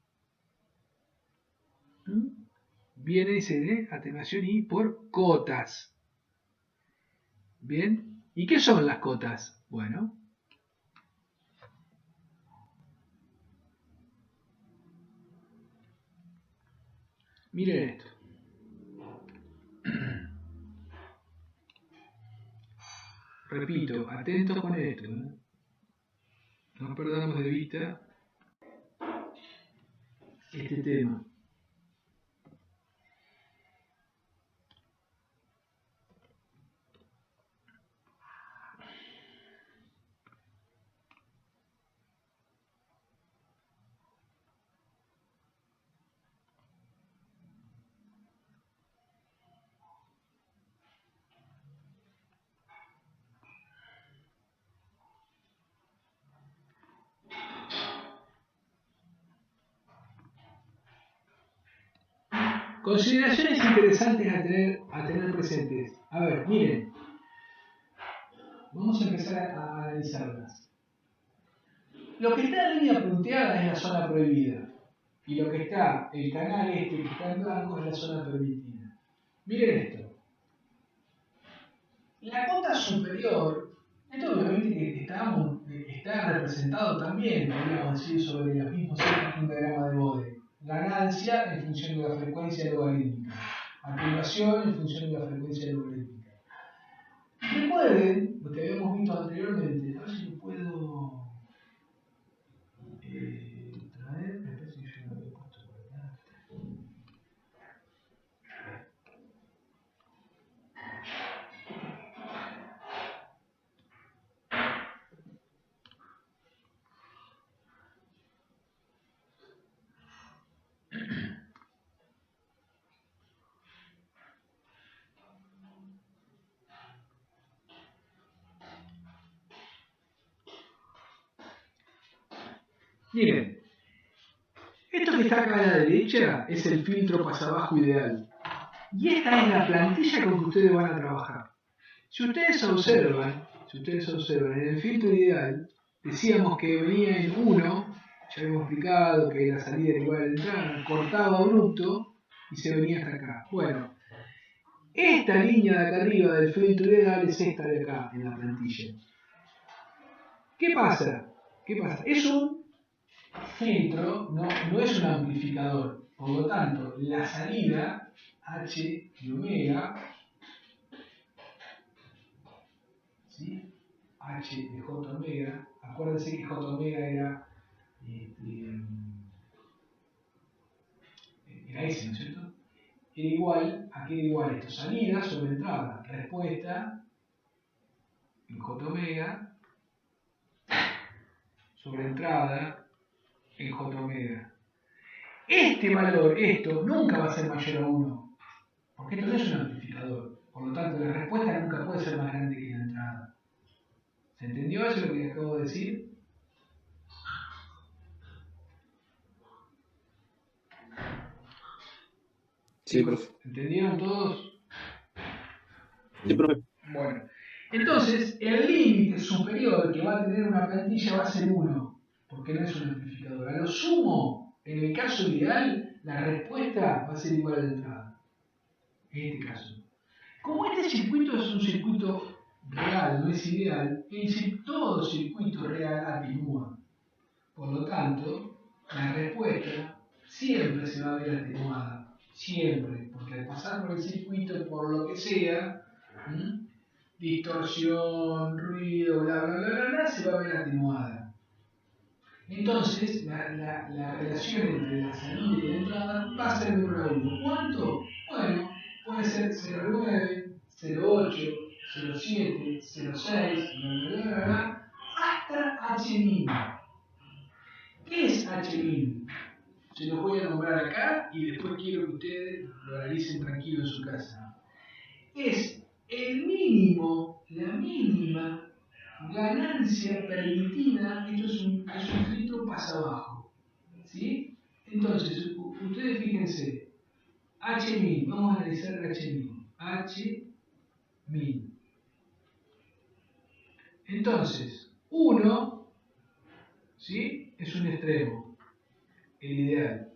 Viene, dice, atenuación y por cotas. Bien, ¿y qué son las cotas? Bueno, miren esto. Repito, atentos con esto. No perdamos de vista este tema. Consideraciones interesantes a tener presentes. A ver, miren. Vamos a empezar a analizarlas. Lo que está en línea punteada es la zona prohibida. Y lo que está, el canal este que está en blanco, es la zona permitida. Miren esto. La cota superior, esto obviamente que está representado también, podríamos decir, sobre los mismos ejes que un diagrama de Bode. Ganancia en función de la frecuencia logarítmica. Atenuación en función de la frecuencia logarítmica. Recuerden lo que habíamos visto anteriormente. A ver si lo puedo traer. Me parece que yo lo había puesto por acá. Miren, esto que está acá a la derecha es el filtro pasabajo ideal. Y esta es la plantilla con que ustedes van a trabajar. Si ustedes observan en el filtro ideal, decíamos que venía en 1, ya habíamos explicado que la salida era igual a la entrada, cortaba bruto y se venía hasta acá. Bueno, esta línea de acá arriba del filtro ideal es esta de acá en la plantilla. ¿Qué pasa? Es un filtro, no es un amplificador. Por lo tanto, la salida H de omega, ¿sí? H de J omega, acuérdense que J omega era ese, ¿no es cierto? era igual, ¿a qué era igual esto? Salida sobre entrada, respuesta en J omega sobre entrada en J omega. Este valor, esto, nunca va a ser mayor a 1, porque esto no es un amplificador. Por lo tanto, la respuesta nunca puede ser más grande que la entrada. ¿Se entendió eso lo que acabo de decir? Sí, profe. ¿Entendieron todos? Sí, profe. Bueno, entonces el límite superior que va a tener una plantilla va a ser 1, porque no es un amplificador. A lo sumo, en el caso ideal, la respuesta va a ser igual a la entrada. En este caso. Como este circuito es un circuito real, no es ideal, todo circuito real atenúa. Por lo tanto, la respuesta siempre se va a ver atenuada. Siempre, porque al pasar por el circuito, por lo que sea, distorsión, ruido, bla, bla, bla, bla, bla, se va a ver atenuada. Entonces, la relación entre la salida y la entrada va a ser de 1 a 1. ¿Cuánto? Bueno, puede ser 0,9, 0,8, 0,7, 0,6, bla, bla, bla, bla, hasta H-min. ¿Qué es H-min? Se los voy a nombrar acá y después quiero que ustedes lo analicen tranquilo en su casa. Es el mínimo, la mínima ganancia permitida. Esto es un filtro pasa abajo. ¿Sí? Entonces, ustedes fíjense, H-min, vamos a analizar el H-min. H-min. Entonces, 1, ¿sí? Es un extremo. El ideal.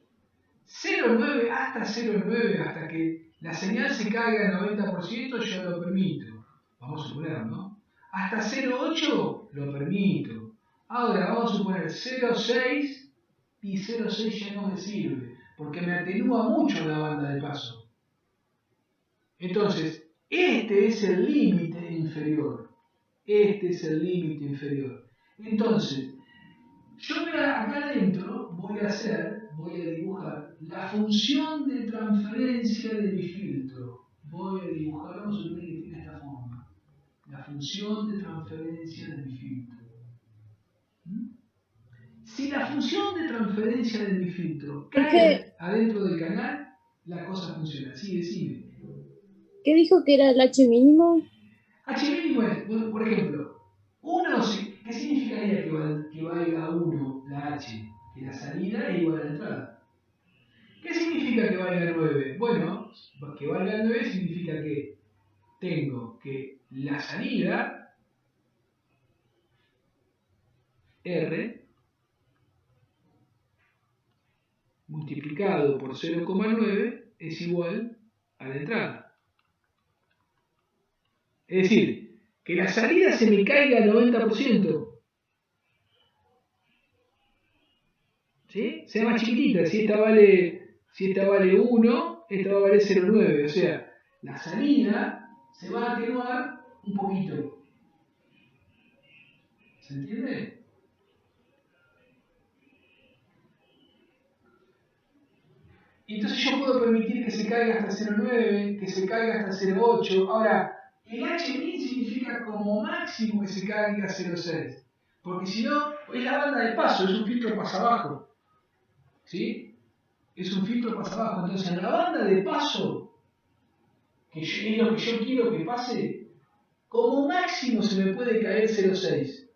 0,9 hasta 0,9, hasta que la señal se caiga al 90%, yo lo permito. Vamos a suponer, ¿no? Hasta 0,8 lo permito. Ahora vamos a suponer 0,6 y 0,6 ya no me sirve, porque me atenúa mucho la banda de paso. Entonces, este es el límite inferior. Este es el límite inferior. Entonces, yo acá adentro voy a dibujar la función de transferencia de mi filtro. Voy a dibujar, vamos a suponer que tiene esta forma. La función de transferencia de mi filtro. Si la función de transferencia de mi filtro cae adentro del canal, la cosa funciona. Sí, decime. ¿Qué dijo que era el H mínimo? H mínimo es, por ejemplo, 1, ¿qué significaría que valga 1 la H? Que la salida es igual a la entrada. ¿Qué significa que valga 9? Bueno, que valga 9 significa que tengo que la salida, R, multiplicado por 0,9 es igual a la entrada. Es decir, que la salida se me caiga al 90%. ¿Sí? Sea más chiquitita, si esta vale 1, esta va a valer 0,9. O sea, la salida se va a atenuar un poquito. ¿Se entiende? Y entonces yo puedo permitir que se caiga hasta 0,9, que se caiga hasta 0,8. Ahora, el H-min significa como máximo que se caiga a 0,6. Porque si no, es la banda de paso, es un filtro pasa abajo. ¿Sí? Es un filtro pasa abajo. Entonces, en la banda de paso, que es lo que yo quiero que pase, como máximo se me puede caer 0,6.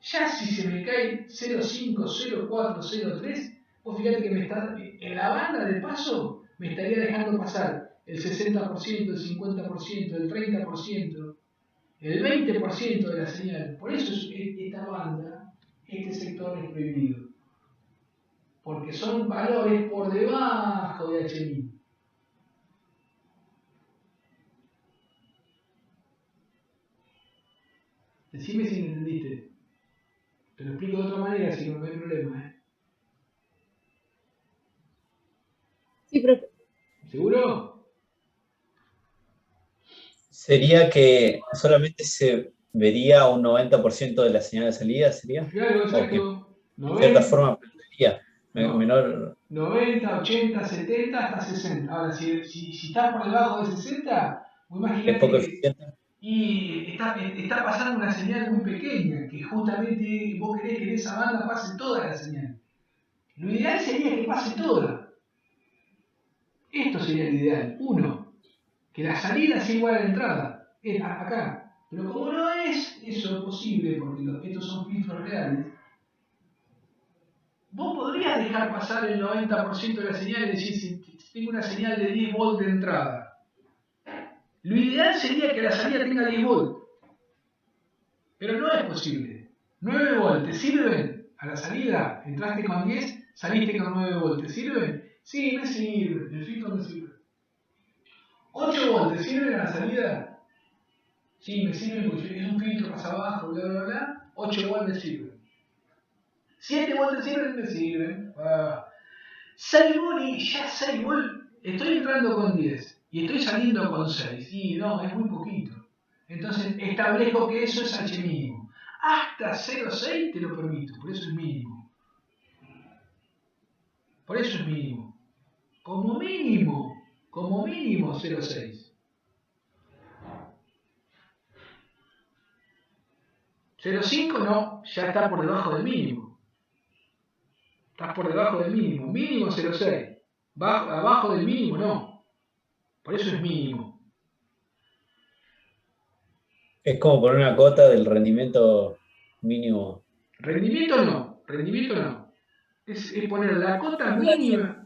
Ya si se me cae 0,5, 0,4, 0,3, pues fíjate que en la banda de paso me estaría dejando pasar el 60%, el 50%, el 30%, el 20% de la señal. Por eso esta banda, este sector es prohibido. Porque son valores por debajo de H-min. Decime si me entendiste. Te lo explico de otra manera, si no hay problema. Sí, profe. ¿Seguro? Sería que solamente se vería un 90% de la señal de salida, ¿sería? Claro, O que exacto. de cierta forma perdería. No. Menor. 90, 80, 70 hasta 60. Ahora, si estás por debajo de 60, imagínate Es poco que eficiente. y está pasando una señal muy pequeña, que justamente vos querés que en esa banda pase toda la señal. Lo ideal sería que pase toda. Esto sería el ideal. Uno, que la salida sea igual a la entrada. Es acá. Pero como no es eso posible, porque estos son filtros reales, vos podrías dejar pasar el 90% de la señal y decir, si tengo una señal de 10 volts de entrada. Lo ideal sería que la salida tenga 10 volts. Pero no es posible. 9 volts, ¿te sirven? A la salida, entraste con 10, saliste con 9 volts, ¿te sirven? Sí, me sirve, el filtro me sirve. 8 volts, ¿te sirven a la salida? Sí, me sirven porque es un filtro más abajo, bla, bla, bla. 8 volts me sirven. 7 volts te sirven, me sirven. 6 volts y ya 6 volts. Estoy entrando con 10 y estoy saliendo con 6. Y no, es muy poquito. Entonces establezco que eso es H mínimo. Hasta 0,6 te lo permito, por eso es mínimo. Por eso es mínimo. Como mínimo 0,6. 0,5 no, ya está por debajo del mínimo. Estás por debajo del mínimo. Mínimo 0,6. Abajo del mínimo no. Por eso es mínimo. Es como poner una cota del rendimiento mínimo. Rendimiento no. Es poner la cota mínima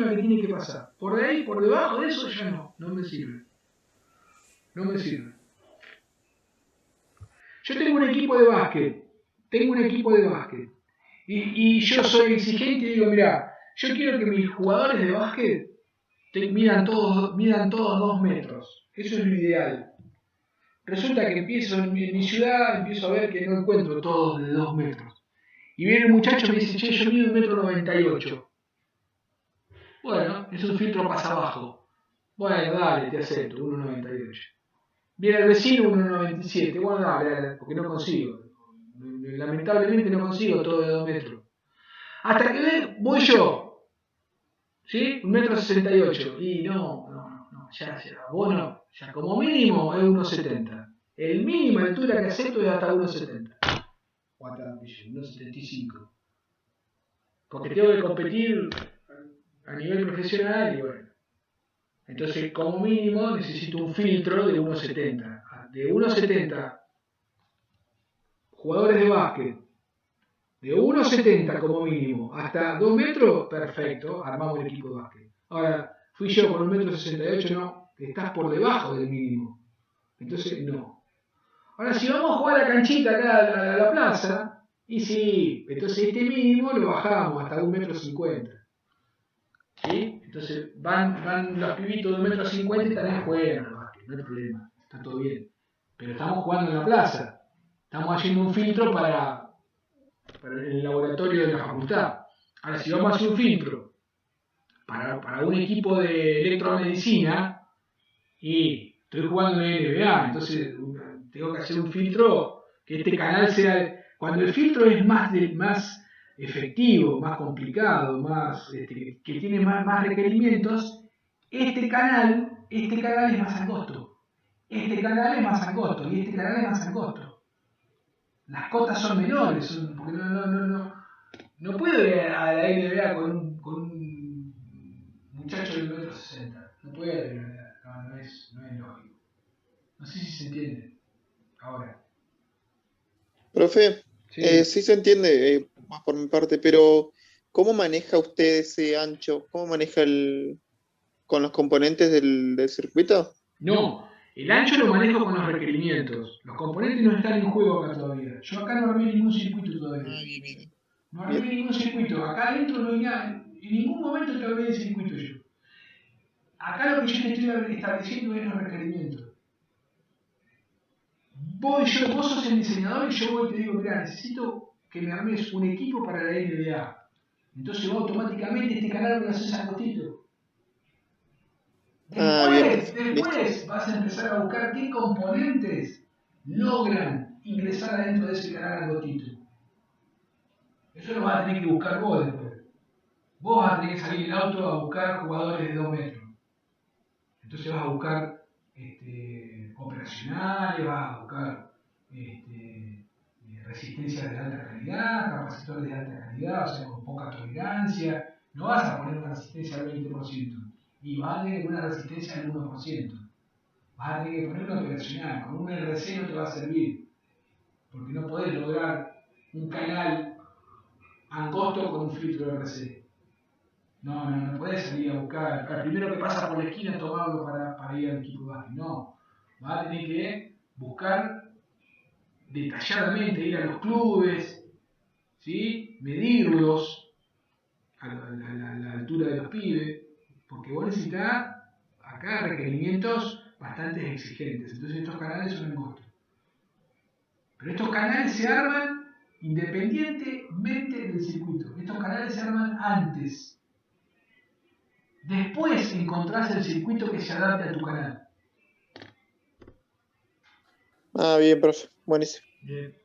que tiene que pasar. Por ahí, por debajo de eso ya no me sirve. No me sirve. Yo tengo un equipo de básquet. Y yo soy exigente y digo, mira, yo quiero que mis jugadores de básquet midan todos 2 metros. Eso es lo ideal. Resulta que empiezo en mi ciudad, empiezo a ver que no encuentro todos de 2 metros. Y viene el muchacho y me dice, che, yo mido 1,98 m. Bueno, es un filtro más abajo. Bueno, dale, te acepto, 1,98 m. Viene el vecino, 1,97 m. Bueno, dale, porque no consigo. Lamentablemente no consigo todo de 2 metros. Hasta que voy yo. ¿Sí? 1,68 m. Y no, ya, vos no. Ya como mínimo es 1,70 m. El mínimo de altura que acepto es hasta 1,70 m. O hasta 1,75 m. Porque tengo que competir a nivel profesional y bueno. Entonces, como mínimo, necesito un filtro de 1,70 m. De 1,70 m, jugadores de básquet, de 1,70 m como mínimo, hasta 2 metros, perfecto, armamos el equipo de básquet. Ahora, fui yo con 1,68 m, no, estás por debajo del mínimo. Entonces, no. Ahora, si vamos a jugar a la canchita acá a la plaza, y sí, entonces este mínimo lo bajamos hasta 1,50 m. ¿Sí? Entonces van los pibitos de 1,50 m y también juegan al básquet, no hay problema, está todo bien. Pero estamos jugando en la plaza, estamos haciendo un filtro para el laboratorio de la facultad. Ahora, si vamos a hacer un filtro para un equipo de electromedicina y estoy jugando en la NBA, entonces tengo que hacer un filtro que este canal sea... Cuando el filtro es más efectivo, más complicado, que tiene más requerimientos, este canal es más angosto. Este canal es más angosto y este canal es más angosto. Las cotas son menores, porque no puedo ir a la NBA con un muchacho de 1,60 m. No puedo ir, no es lógico. No sé si se entiende. Ahora. Profe, Sí. Sí se entiende, más por mi parte, pero ¿cómo maneja usted ese ancho? ¿Cómo maneja con los componentes del circuito? No, el ancho lo manejo con los requerimientos. Los componentes no están en juego acá todavía. Yo acá no armé ningún circuito todavía. Bien. No armé ningún circuito. Acá adentro no hay nada. En ningún momento te hablé de circuito yo. Acá lo que yo te estoy estableciendo es los requerimientos. Vos sos el diseñador y yo voy y te digo, mira, necesito que me armes un equipo para la NBA. Entonces vos automáticamente este canal lo haces angostito. Después vas a empezar a buscar qué componentes logran ingresar adentro de ese canal angostito. Eso lo vas a tener que buscar vos después. vos vas a tener que salir del auto a buscar jugadores de 2 metros. Entonces vas a buscar operacionales, vas a buscar resistencias de alta calidad, capacitores de alta calidad, o sea, con poca tolerancia. No vas a poner una resistencia al 20% y vas a tener una resistencia al 1%. Vas a tener que poner una operacional. Con un RC no te va a servir, porque no podés lograr un canal angosto con un filtro RC. No podés salir a buscar al primero que pasa por la esquina, tomarlo para ir al equipo de básquet. No, vas a tener que buscar detalladamente, ir a los clubes, ¿sí? Medirlos a la altura de los pibes, porque vos necesitas acá requerimientos bastante exigentes. Entonces estos canales son angostos. Pero estos canales se arman independientemente del circuito. Estos canales se arman antes. Después encontrás el circuito que se adapte a tu canal. Ah, bien, profe. Buenísimo. Bien.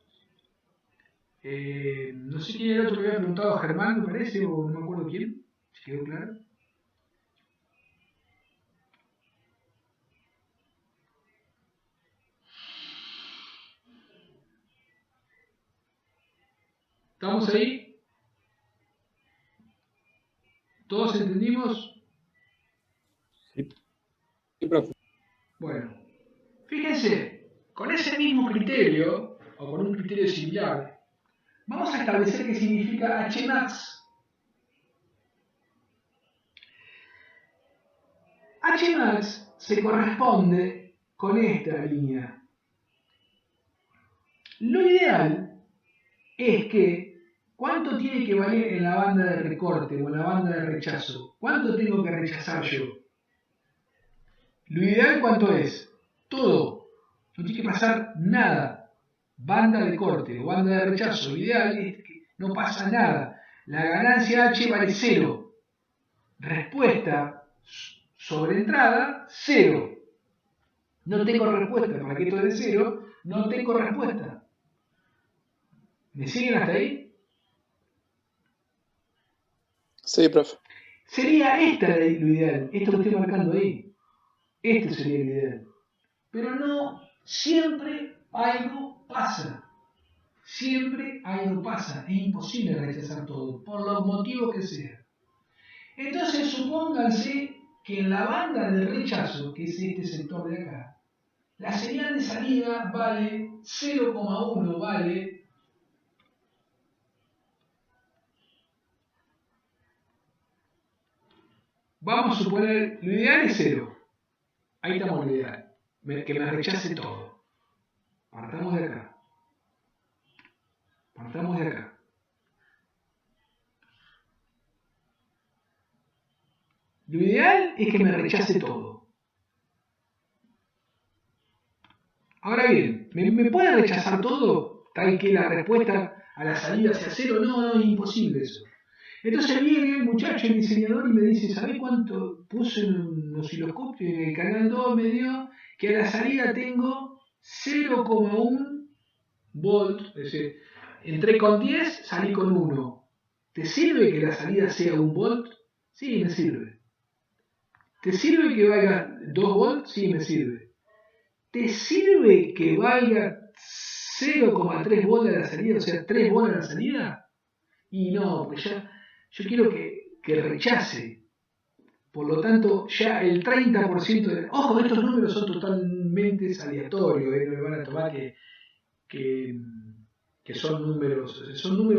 No sé quién era el otro que había preguntado, Germán, me parece, o no me acuerdo quién. ¿Se quedó claro? ¿Estamos ahí? ¿Todos entendimos? Sí, profe. Bueno, fíjense, con ese mismo criterio, o con un criterio similar, vamos a establecer qué significa Hmax. Hmax se corresponde con esta línea. Lo ideal es que ¿cuánto tiene que valer en la banda de recorte o en la banda de rechazo? ¿Cuánto tengo que rechazar yo? Lo ideal, ¿cuánto es? Todo. No tiene que pasar nada. Banda de corte o banda de rechazo. Lo ideal es que no pasa nada. La ganancia H vale 0. Respuesta sobre entrada, 0. No tengo respuesta. Para que esto dé 0, no tengo respuesta. ¿Me siguen hasta ahí? Sí, profe. Sería esta lo ideal, esto lo estoy marcando ahí. Este sería el ideal. Pero no, siempre algo pasa. Siempre algo pasa. Es imposible rechazar todo, por los motivos que sea. Entonces supónganse que en la banda del rechazo, que es este sector de acá, la señal de salida vale 0,1, vale vamos a suponer, lo ideal es 0. Ahí estamos lo ideal. Que me rechace todo. Partamos de acá. Partamos de acá. Lo ideal es que me rechace todo. Ahora bien, ¿me puede rechazar todo? Tal que la respuesta a la salida sea 0. No, es imposible eso. Entonces viene el muchacho, el diseñador, y me dice, ¿sabés cuánto puse en un osciloscopio? En el canal 2 me dio que a la salida tengo 0,1 volt, es decir, entré con 10, salí con 1. ¿Te sirve que la salida sea 1 volt? Sí, me sirve. ¿Te sirve que valga 2 volts? Sí, me sirve. ¿Te sirve que valga 0,3 volt a la salida, o sea, 3 volts a la salida? Y no, porque ya yo quiero que rechace. Por lo tanto, ya el 30% de... Ojo, estos números son totalmente aleatorios, no le van a tomar que son números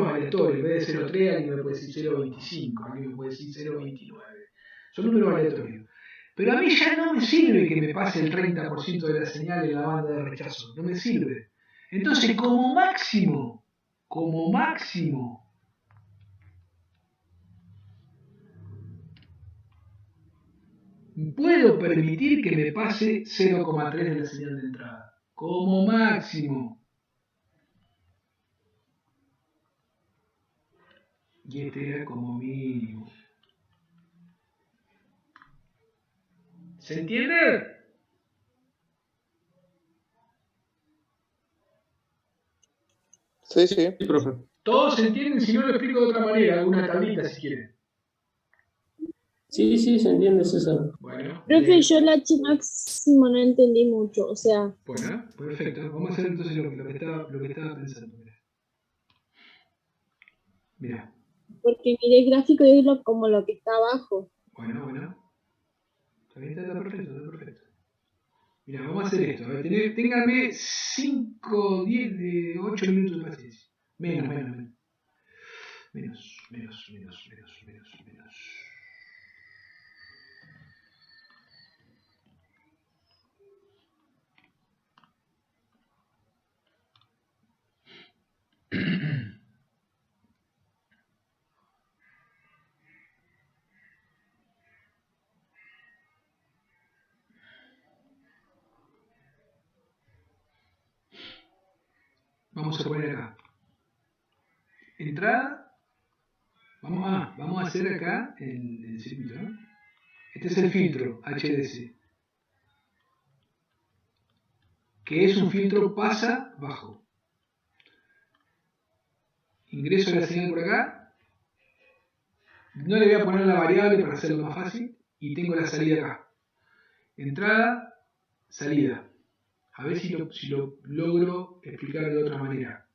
aleatorios. En vez de 0,3, alguien me puede decir 0,25, alguien me puede decir 0,29. Son números aleatorios. Pero a mí ya no me sirve que me pase el 30% de la señal en la banda de rechazo. No me sirve. Entonces, como máximo, puedo permitir que me pase 0,3 de la señal de entrada. Como máximo. Y este era como mínimo. ¿Se entiende? Sí, sí. Sí, profe. Todos se entienden, si no lo explico de otra manera, alguna tablita si quieren. Sí, sí, se entiende, César. Bueno, Profe, bien. yo el H máximo no entendí mucho, o sea, Bueno, perfecto. Vamos a hacer entonces lo que estaba pensando. Mira. porque miré el gráfico y es como lo que está abajo. Bueno. Está perfecto, está perfecto. Mira, vamos a hacer esto. A ver, ténganme 5, 10, 8 minutos de paciencia. Menos. Vamos a poner acá. Entrada. Vamos a hacer acá el circuito, ¿no? Este es el filtro HDC, que es un filtro pasa bajo. Ingreso la señal por acá. No le voy a poner la variable para hacerlo más fácil. Y tengo la salida acá. Entrada, salida. A ver si lo logro explicar de otra manera.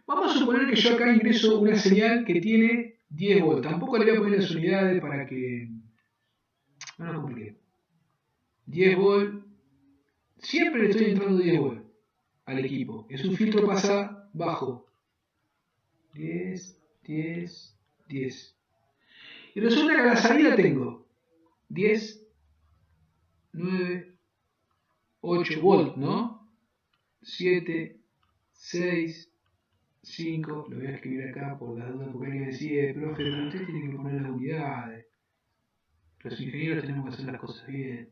Vamos a suponer que yo acá ingreso una señal que tiene 10 volts. Tampoco le voy a poner las unidades para que no nos complique. 10 volts. Siempre le estoy entrando 10 volts al equipo. Es un filtro pasa bajo. 10. Y resulta que a la salida tengo 10, 9, 8 volts, ¿no? 7, 6, 5, lo voy a escribir acá por las dudas, porque alguien me decía, profe, pero usted tiene que poner las unidades. Los ingenieros tenemos que hacer las cosas bien.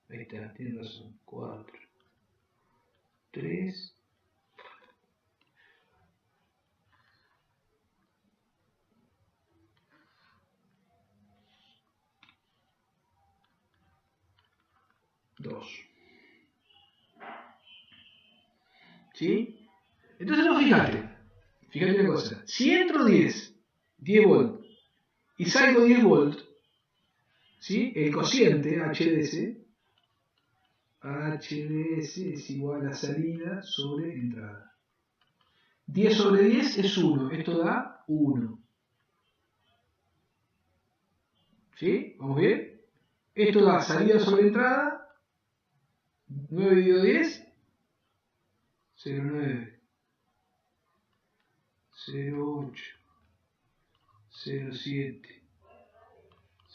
Ahí está, tiene razón. 4, 3, 2. ¿Sí? Entonces no, fíjate una cosa. Si entro 10 volts, y salgo 10 volts, ¿sí? El cociente HDS es igual a salida sobre entrada. 10 sobre 10 es 1, esto da 1. ¿Sí? ¿Vamos bien? Esto da salida sobre entrada, 9 dividido 10, 0,9, 0,8, 0,7,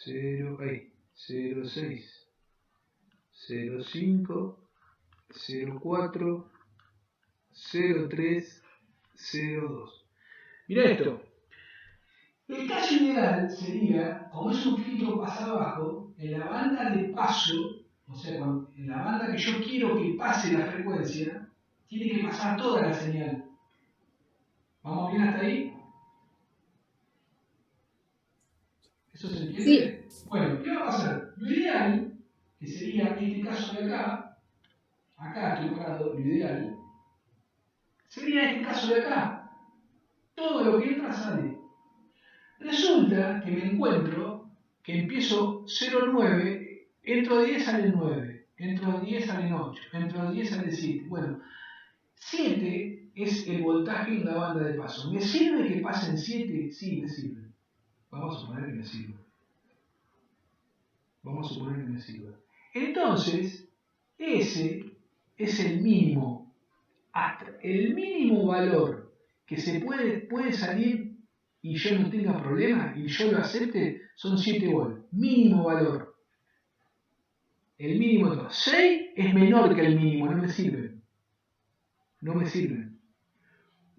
0,6, 0,5, 0,4, 0,3, 0,2. Mira esto. El caso ideal sería, como es un filtro pasa abajo, en la banda de paso, o sea, en la banda que yo quiero que pase la frecuencia, tiene que pasar toda la señal. ¿Vamos bien hasta ahí? ¿Eso se entiende? Sí. Bueno, ¿qué va a pasar? Lo ideal, que sería este caso de acá estoy parado, lo ideal, sería este caso de acá. Todo lo que entra sale. Resulta que me encuentro que empiezo 0,9, entro de 10 sale 9, entro de 10 sale 8, entro de 10 sale 7. Bueno, 7 es el voltaje en la banda de paso. ¿Me sirve que pasen 7? Sí, me sirve. Vamos a suponer que me sirve. Entonces, ese es el mínimo. Hasta el mínimo valor que se puede salir y yo no tenga problema y yo lo acepte son 7 volts. Mínimo valor. El mínimo de todo. 6 es menor que el mínimo, no me sirve.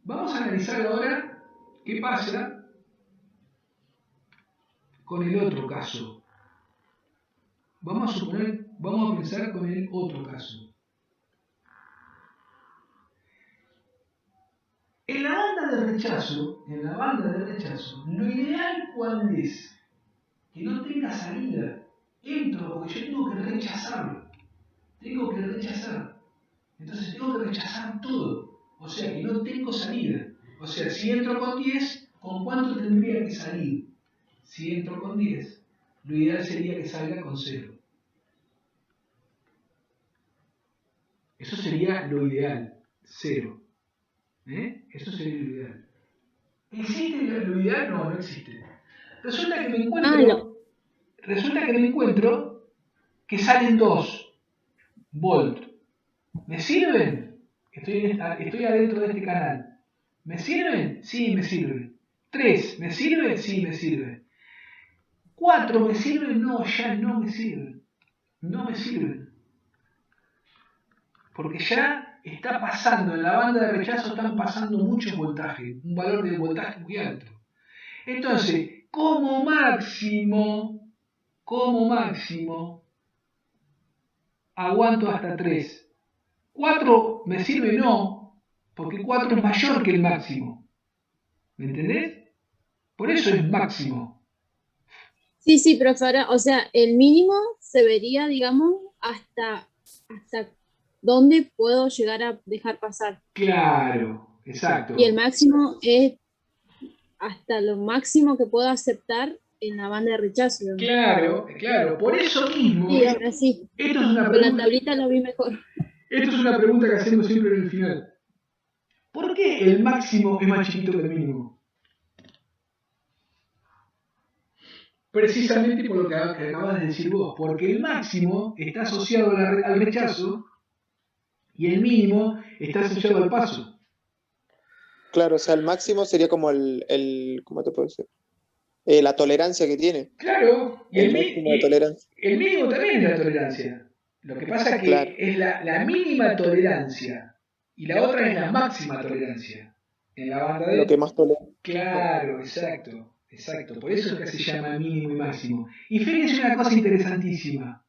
Vamos a analizar ahora qué pasa con el otro caso. Vamos a pensar con el otro caso. En la banda de rechazo, lo ideal ¿cuál es? Que no tenga salida. Entro porque yo tengo que rechazarlo. Entonces tengo que rechazar todo. O sea que no tengo salida. O sea, si entro con 10, ¿con cuánto tendría que salir? Si entro con 10, lo ideal sería que salga con 0. Eso sería lo ideal, 0. Eso sería lo ideal. ¿Existe lo ideal? No, no existe. Resulta que me encuentro que salen 2 volt. ¿Me sirven? Estoy adentro de este canal. ¿Me sirven? Sí, me sirven. 3, ¿me sirven? Sí, me sirven. 4, ¿me sirven? No, ya no me sirven. No me sirven. Porque ya está pasando, en la banda de rechazo están pasando muchos voltajes, un valor de voltaje muy alto. Entonces, como máximo, aguanto hasta 3. 4 me sirve no, porque 4 es mayor que el máximo. ¿Me entendés? Por eso es máximo. Sí, profesora, o sea, el mínimo se vería, digamos, hasta dónde puedo llegar a dejar pasar. Claro, exacto. Y el máximo es hasta lo máximo que puedo aceptar en la banda de rechazo. Claro, por eso mismo. Sí, ahora sí. Esto es una Con pregunta, la tablita lo vi mejor. Esto es una pregunta que hacemos siempre en el final. ¿Por qué el máximo es más chiquito que el mínimo? Precisamente por lo que acabas de decir vos, porque el máximo está asociado al rechazo y el mínimo está asociado al paso. Claro, o sea, el máximo sería como ¿cómo te puedo decir? La tolerancia que tiene. Claro, y el máximo de tolerancia. El mínimo también es la tolerancia. Lo que pasa es que Claro. es la mínima tolerancia y la otra es la máxima tolerancia. En la banda de... Lo que más tolera. Claro, exacto. Por eso es que se llama mínimo y máximo. Y fíjense una cosa interesantísima.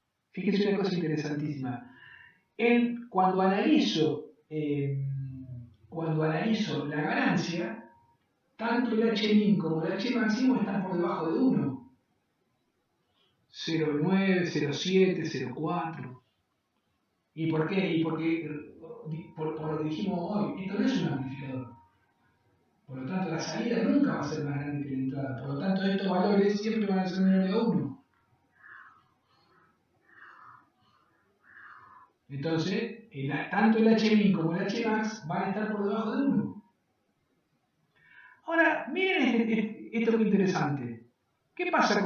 Cuando analizo la ganancia, tanto el H min como el H máximo están por debajo de 1. 0,9, 0,7, 0,4. ¿Y por qué? Por lo que dijimos hoy, esto no es un amplificador. Por lo tanto, la salida nunca va a ser más grande que la entrada. Por lo tanto, estos valores siempre van a ser menores a 1. Entonces, tanto el H min como el H max van a estar por debajo de 1. Ahora, miren esto que interesante. ¿Qué pasa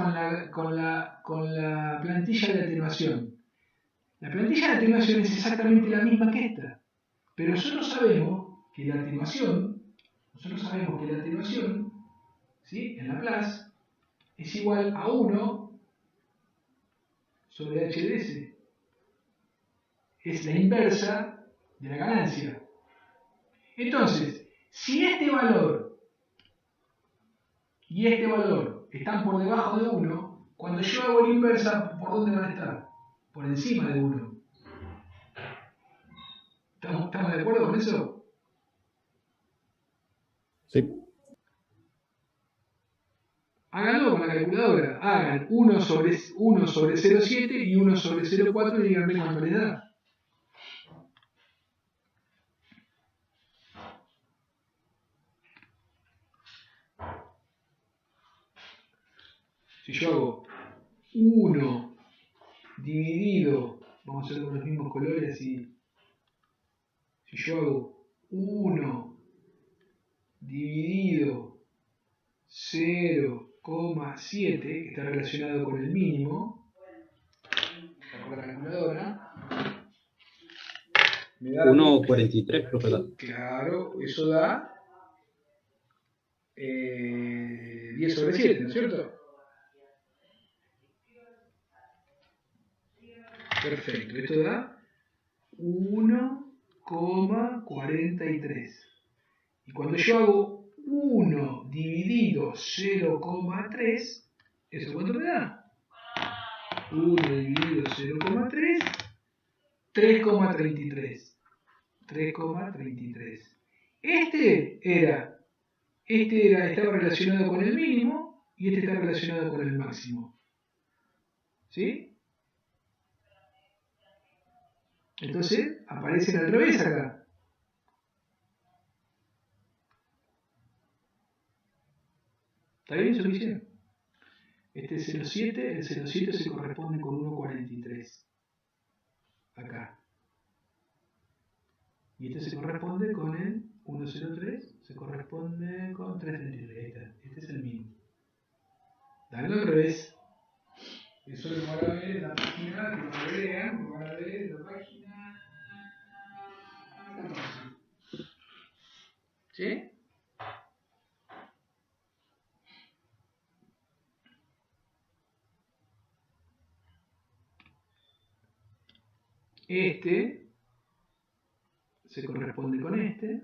con la plantilla de atenuación? La plantilla de atenuación es exactamente la misma que esta. Pero nosotros sabemos que la atenuación, ¿sí? En Laplace, es igual a 1 sobre h de s. Es la inversa de la ganancia. Entonces, si este valor y este valor están por debajo de 1, cuando yo hago la inversa, ¿por dónde van a estar? Por encima de 1. ¿Estamos de acuerdo con eso? Sí. Háganlo con la calculadora. Hagan 1 sobre 0,7 y 1 sobre 0,4 y díganme cuánto les da. Si yo hago 1 dividido, vamos a hacerlo con los mismos colores así. Si yo hago 1 dividido 0,7, que está relacionado con el mínimo, con la calculadora, me da 1,43, profesor. Claro, eso da 10 sobre 7, ¿no es cierto? Perfecto, esto da 1,43. Y cuando yo hago 1 dividido 0,3, ¿eso cuánto me da? 1 dividido 0,3, 3,33. Estaba relacionado con el mínimo y este está relacionado con el máximo. ¿Sí? Entonces aparecen al revés acá. ¿Está bien eso que hicieron? Este es 0,7, el 0,7 se corresponde con 1,43. Acá. Y este se corresponde con el 1,03, se corresponde con 3,33. Este es el mínimo. Dando al revés. Eso lo van a ver en la página, que lo vean, lo van a ver en la página 14. ¿Sí? Este se corresponde con este.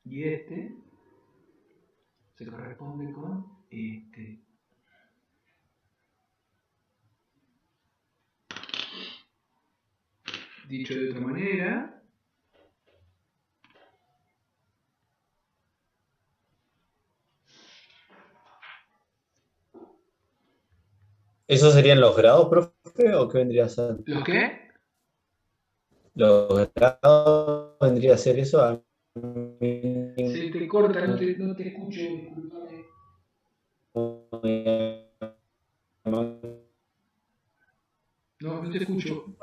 Y este se corresponde con este. Dicho de otra manera, ¿Esos serían los grados, profe, o qué vendría a ser? ¿los qué? ¿Los grados vendría a ser eso? Se te corta, no te escucho, disculpame. No te escucho.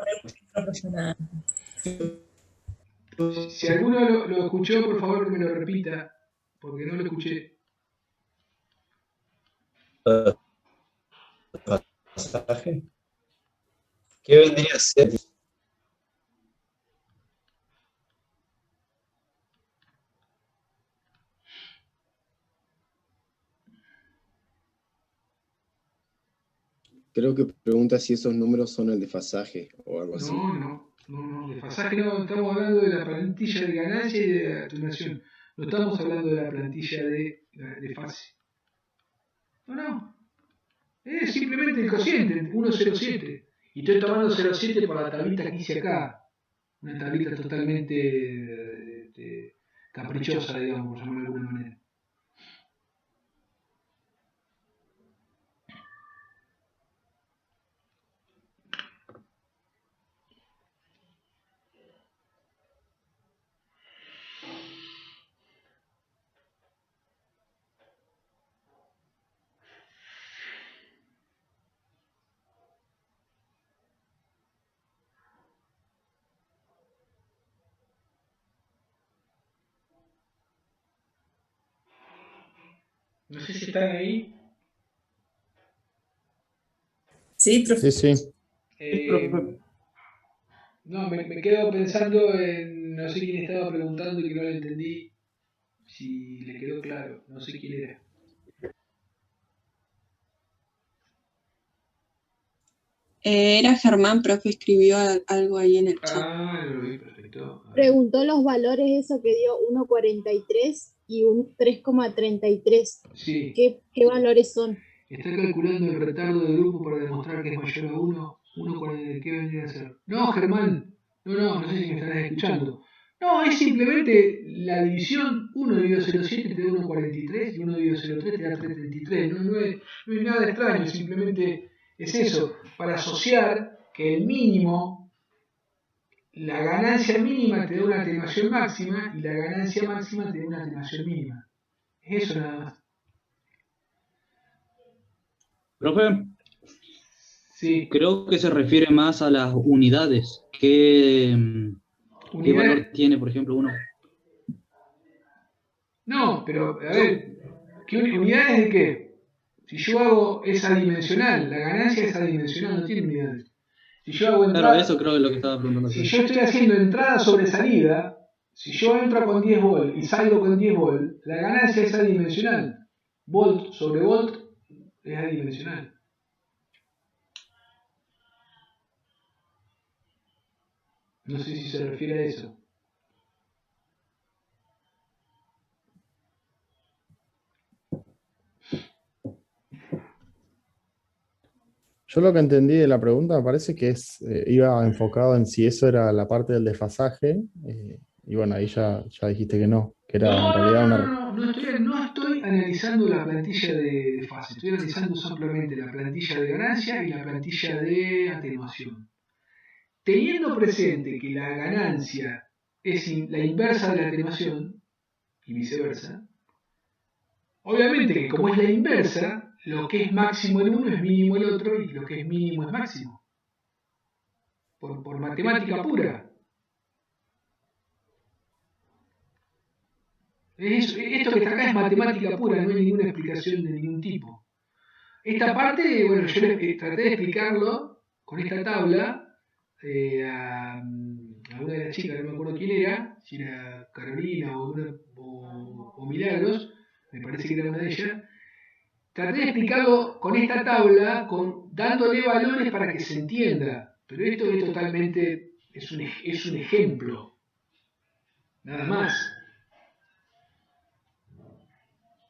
Si alguno lo escuchó, por favor que me lo repita, porque no lo escuché. ¿Pasaje? ¿Qué vendría a ser? Creo que pregunta si esos números son el desfasaje o algo así. No, desfasaje no, estamos hablando de la plantilla de ganancia y de atunación. No estamos hablando de la plantilla de fase. No. Es simplemente el cociente, 1,07. Y estoy tomando 0,7 por la tablita que hice acá. Una tablita totalmente caprichosa, digamos, por llamarlo de alguna manera. No sé si están ahí. Sí, profe. Sí, sí. No, me quedo pensando en, no sé quién estaba preguntando y que no le entendí. Si le quedó claro, no sé quién era. Era Germán, profe, escribió algo ahí en el chat. Ah, lo vi, perfecto. Preguntó los valores, eso que dio 1,43 y un 3,33. Sí. ¿Qué valores son? Está calculando el retardo del grupo para demostrar que es mayor a 1. ¿Qué vendría a ser? No, Germán. No sé si me estarás escuchando. No, es simplemente la división 1 dividido 0,7 te da 1,43 y 1 dividido 0,3 te da 3,33. No es nada extraño, simplemente es eso, para asociar que el mínimo, la ganancia mínima te da una atenuación máxima y la ganancia máxima te da una atenuación mínima. Es eso nada más. Profe, Sí. creo que se refiere más a las unidades. ¿Qué valor tiene, por ejemplo, uno? No, pero a ver, ¿qué unidades de qué? Si yo hago es adimensional, la ganancia es adimensional, no tiene unidades. Si yo hago entrada, Claro, eso creo que es lo que estaba preguntando. Si yo estoy haciendo entrada sobre salida, si yo entro con 10 volt y salgo con 10 volt, la ganancia es adimensional. Volt sobre volt es adimensional. No sé si se refiere a eso. Yo lo que entendí de la pregunta me parece que iba enfocado en si eso era la parte del desfasaje, y bueno, ahí ya dijiste que no, que era en realidad una... No estoy analizando la plantilla de fase, estoy analizando simplemente la plantilla de ganancia y la plantilla de atenuación. Teniendo presente que la ganancia es la inversa de la atenuación y viceversa, obviamente que como es la inversa, lo que es máximo en uno es mínimo en el otro y lo que es mínimo es máximo. Por matemática pura. Esto que está acá es matemática pura, no hay ninguna explicación de ningún tipo. Esta parte, bueno, yo traté de explicarlo con esta tabla a una de las chicas, no me acuerdo quién era, si era Carolina o Milagros, me parece que era una de ellas. Traté de explicarlo con esta tabla, dándole valores para que se entienda, pero esto es totalmente, es un ejemplo, nada más.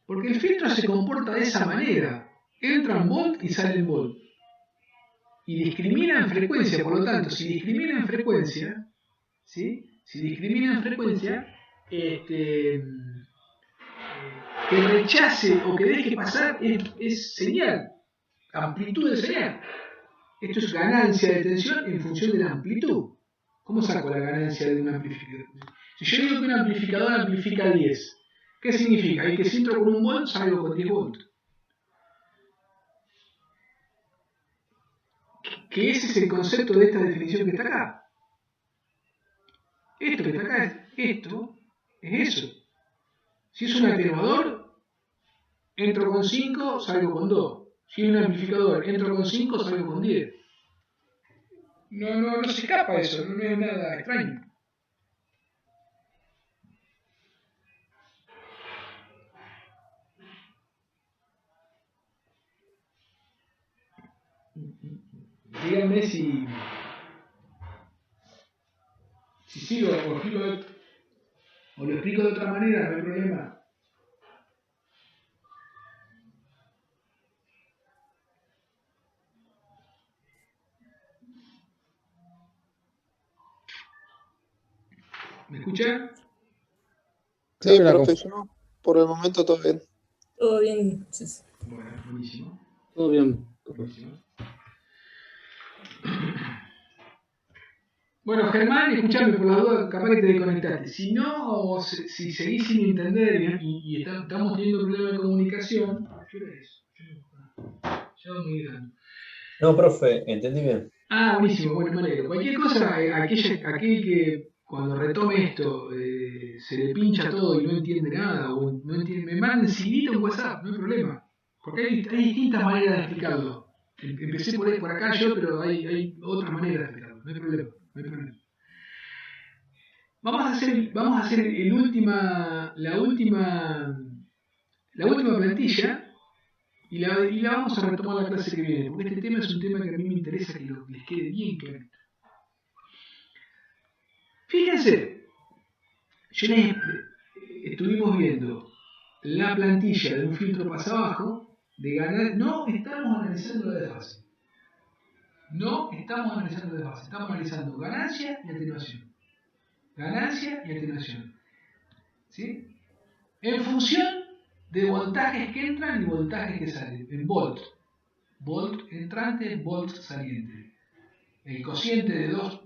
Porque el filtro se comporta de esa manera, entra en volt y sale en volt. Y discrimina en frecuencia, por lo tanto, si discrimina en frecuencia, ¿sí? Si discrimina en frecuencia, que rechace o que deje pasar es señal, amplitud de señal. Esto es ganancia de tensión en función de la amplitud. ¿Cómo saco la ganancia de un amplificador? Si yo digo que un amplificador amplifica 10, ¿qué significa? Y que si entro con un volt, salgo con 10 volts. Que ese es el concepto de esta definición que está acá. Esto que está acá es eso. Si es un atenuador, entro con 5, salgo con 2. Si es un amplificador, entro con 5, salgo con 10. No se escapa eso, no es nada extraño. Díganme si sigo o lo explico de otra manera, no hay problema. ¿Me escuchan? Sí, profesor, por el momento todo bien. Todo bien. Bueno, buenísimo. Todo bien. Buenísimo. Bueno, Germán, escuchame por la duda, capaz que te desconectaste. Si no, si seguís sin entender y estamos teniendo problemas de comunicación, ¿qué hora es? Ya muy grande. No, profe, entendí bien. Ah, buenísimo, bueno, me alegro. Cualquier cosa, aquel que cuando retome esto se le pincha todo y no entiende nada, o no entiende, me manden seguidito en WhatsApp, no hay problema. Porque hay distintas maneras de explicarlo. Empecé por acá yo, pero hay otras maneras de explicarlo, no hay problema. No hay problema. Vamos a hacer la última plantilla y la vamos a retomar la clase que viene, porque este tema es un tema que a mí me interesa que les quede bien claro. Fíjense, estuvimos viendo la plantilla de un filtro pasa abajo, de ganar, no estamos analizando la desfase. No estamos analizando la desfase, estamos analizando ganancia y atenuación. Ganancia y atenuación. ¿Sí? En función de voltajes que entran y voltajes que salen, en volt. Volt entrante, volt saliente. El cociente de dos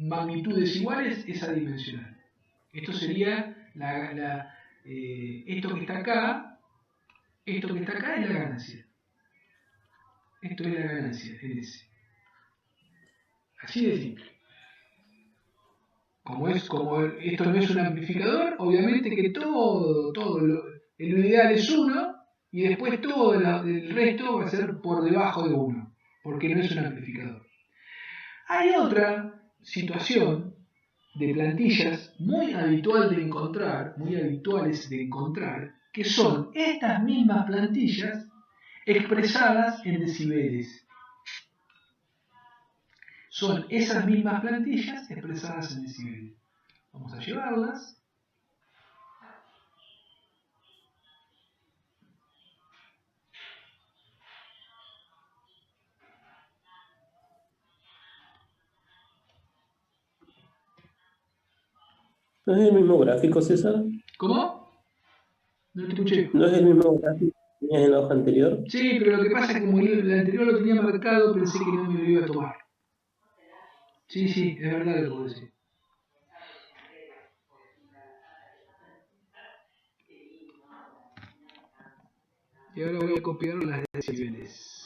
magnitudes iguales es adimensional. Esto sería esto que está acá es la ganancia. Esto es la ganancia, es así de simple. Como esto no es un amplificador, obviamente que el ideal es 1 y después todo el resto va a ser por debajo de 1, porque no es un amplificador. Hay otra situación de plantillas muy habituales de encontrar, que son estas mismas plantillas expresadas en decibeles. Son esas mismas plantillas expresadas en decibeles. Vamos a llevarlas. ¿No es el mismo gráfico, César? ¿Cómo? No te escuché. ¿No es el mismo gráfico que tenías en la hoja anterior? Sí, pero lo que pasa es que como el anterior lo tenía marcado, pensé que no me lo iba a tomar. Sí, sí, es verdad lo que puedo decir. Y ahora voy a copiar las decibeles.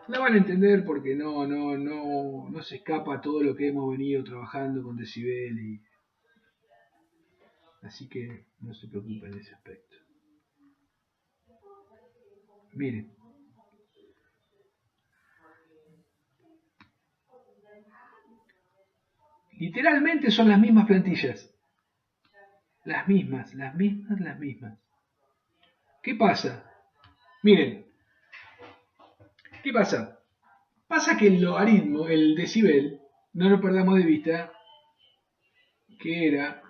La van a entender porque no se escapa todo lo que hemos venido trabajando con decibel y así que no se preocupen en ese aspecto. Miren. Literalmente son las mismas plantillas. Las mismas. ¿Qué pasa? Miren. ¿Qué pasa? Pasa que el logaritmo, el decibel, no lo perdamos de vista, que era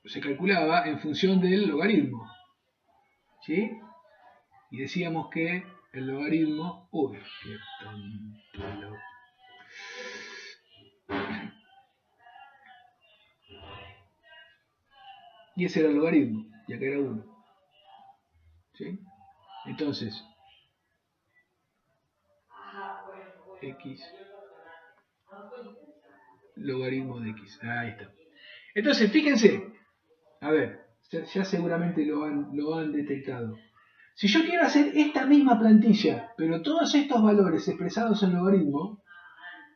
se calculaba en función del logaritmo, ¿sí? Y decíamos que el logaritmo... Uy, qué tonto. Y ese era el logaritmo, y acá era 1. ¿Sí? Entonces, x logaritmo de x. Ahí está. Entonces, fíjense, a ver, ya seguramente lo han detectado. Si yo quiero hacer esta misma plantilla, pero todos estos valores expresados en logaritmo,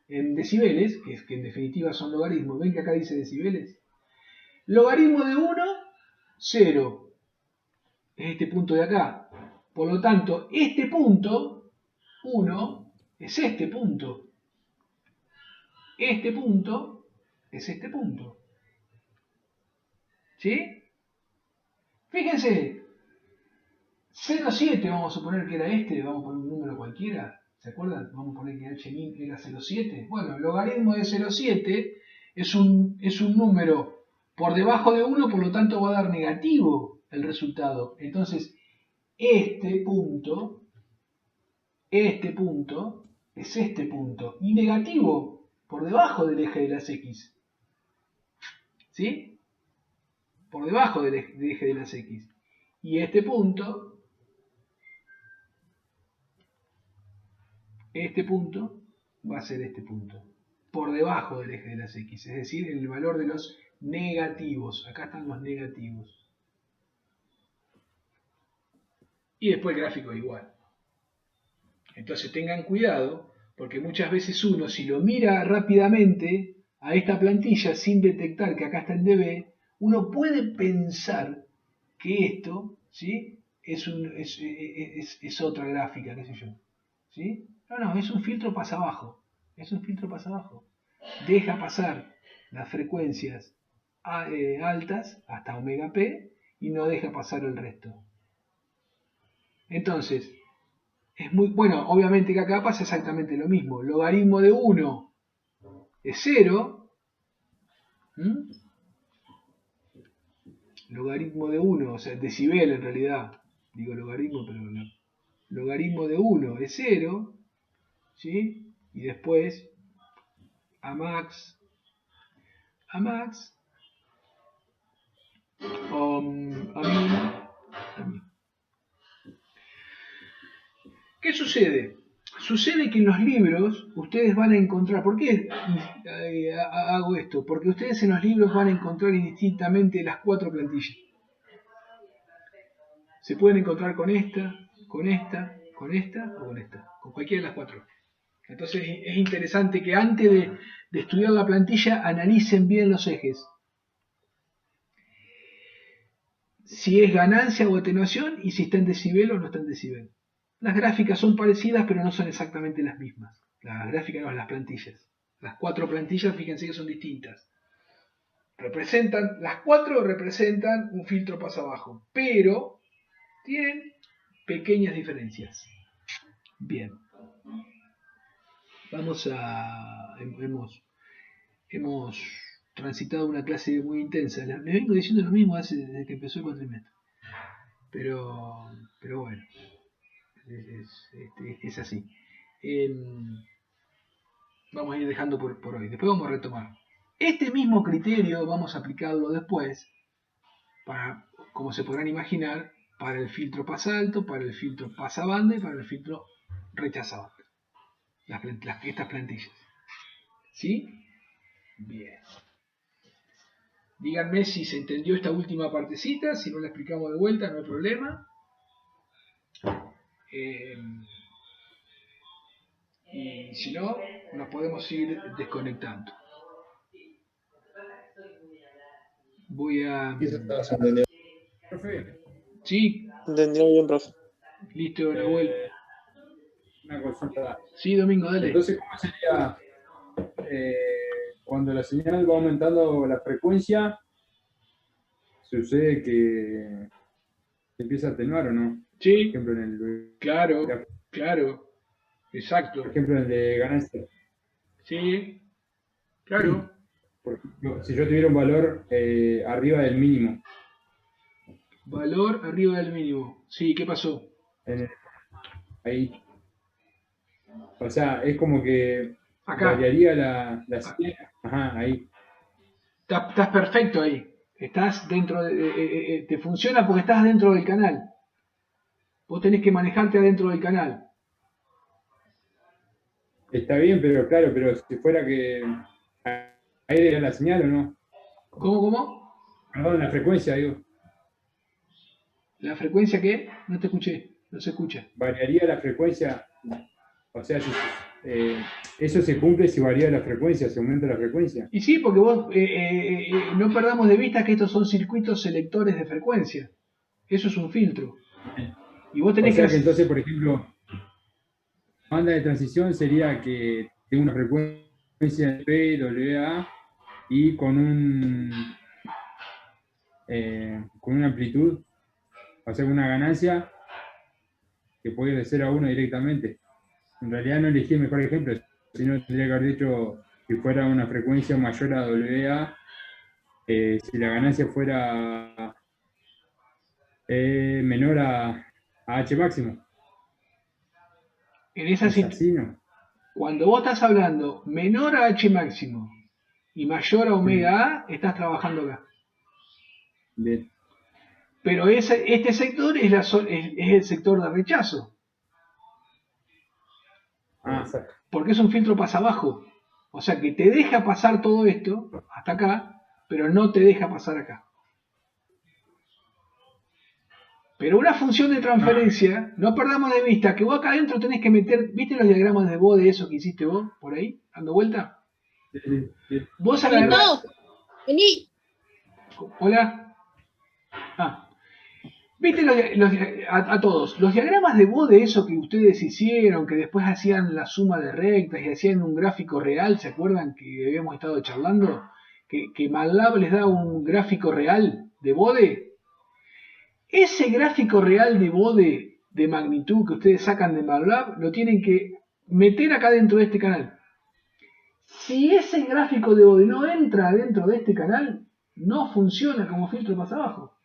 en decibeles, que en definitiva son logaritmos, ven que acá dice decibeles. Logaritmo de 1, 0. Es este punto de acá. Por lo tanto, este punto, 1, es este punto. Este punto es este punto. ¿Sí? Fíjense, 0,7 vamos a suponer que era este, vamos a poner un número cualquiera, ¿se acuerdan? Vamos a poner que h-min era 0,7. Bueno, el logaritmo de 0,7 es un número por debajo de 1, por lo tanto va a dar negativo el resultado. Entonces, este punto es este punto, y negativo por debajo del eje de las x. ¿Sí? Por debajo del eje de las x. Y este punto va a ser este punto, por debajo del eje de las x, es decir, el valor de los negativos. Acá están los negativos. Y después el gráfico igual. Entonces tengan cuidado, porque muchas veces uno, si lo mira rápidamente a esta plantilla sin detectar que acá está en dB, uno puede pensar que esto, ¿sí?, es otra gráfica, qué sé yo. ¿Sí? No, es un filtro pasa abajo. Deja pasar las frecuencias altas hasta omega p y no deja pasar el resto. Entonces, es muy bueno, obviamente que acá pasa exactamente lo mismo. Logaritmo de 1 es 0. Logaritmo de 1, o sea, decibel en realidad. Digo logaritmo, pero no. Logaritmo de 1 es 0. ¿Sí? Y después a max, a min. ¿Qué sucede? Sucede que en los libros ustedes van a encontrar, ¿por qué hago esto? Porque ustedes en los libros van a encontrar indistintamente las 4 plantillas. Se pueden encontrar con esta, con esta o con esta, con cualquiera de las 4. Entonces es interesante que antes de estudiar la plantilla analicen bien los ejes. Si es ganancia o atenuación y si está en decibel o no está en decibel. Las gráficas son parecidas pero no son exactamente las mismas. Las gráficas no, las plantillas. Las 4 plantillas, fíjense que son distintas. Las 4 representan un filtro pasa abajo, pero tienen pequeñas diferencias. Bien. hemos transitado una clase muy intensa. Le vengo diciendo lo mismo desde que empezó el cuatrimestre. Pero bueno, es así. Vamos a ir dejando por hoy. Después vamos a retomar. Este mismo criterio vamos a aplicarlo después, para, como se podrán imaginar, para el filtro pasalto, para el filtro pasabanda y para el filtro rechazabanda. Estas plantillas. ¿Sí? Bien. Díganme si se entendió esta última partecita, si no la explicamos de vuelta, no hay problema. Y si no, nos podemos ir desconectando. Voy a... Profe. Sí. Entendió bien, profe. Listo, Nahuel. Una consulta. Sí, Domingo, dale. Entonces, ¿cómo sería cuando la señal va aumentando la frecuencia? ¿Sucede que se empieza a atenuar o no? Sí. Por ejemplo, en el... Claro. Exacto. Por ejemplo, en el de ganancia. Sí. Claro. Por ejemplo, si yo tuviera un valor arriba del mínimo. Valor arriba del mínimo. Sí, ¿qué pasó? Ahí. O sea, es como que acá variaría la señal. Ajá, ahí. Estás perfecto ahí. Estás dentro de... te funciona porque estás dentro del canal. Vos tenés que manejarte adentro del canal. Está bien, pero claro, pero si fuera que... ¿Ahí debería la señal o no? ¿Cómo? Perdón, la frecuencia, digo. ¿La frecuencia qué? No te escuché, no se escucha. ¿Variaría la frecuencia? O sea, eso se cumple si varía la frecuencia, se aumenta la frecuencia. Y sí, porque vos no perdamos de vista que estos son circuitos selectores de frecuencia. Eso es un filtro. Y vos tenés que entonces, por ejemplo, banda de transición sería que tenga una frecuencia PWA y con una amplitud, o sea, una ganancia que puede de 0 a 1 directamente. En realidad no elegí el mejor ejemplo, sino tendría que haber dicho que fuera una frecuencia mayor a WA, si la ganancia fuera menor a H máximo. En esa situación, cuando vos estás hablando menor a H máximo y mayor a omega A, estás trabajando acá. Bien. Pero este sector es el sector de rechazo. Porque es un filtro pasa abajo. O sea que te deja pasar todo esto hasta acá, pero no te deja pasar acá. Pero una función de transferencia, no perdamos de vista que vos acá adentro tenés que meter, ¿viste los diagramas de Bode de eso que hiciste vos por ahí, dando vuelta? Sí. Vos a la no, vení. Hola. ¿Viste a todos? Los diagramas de Bode, eso que ustedes hicieron, que después hacían la suma de rectas y hacían un gráfico real, ¿se acuerdan que habíamos estado charlando? Que MATLAB les da un gráfico real de Bode. Ese gráfico real de Bode de magnitud que ustedes sacan de MATLAB, lo tienen que meter acá dentro de este canal. Si ese gráfico de Bode no entra dentro de este canal, no funciona como filtro más abajo.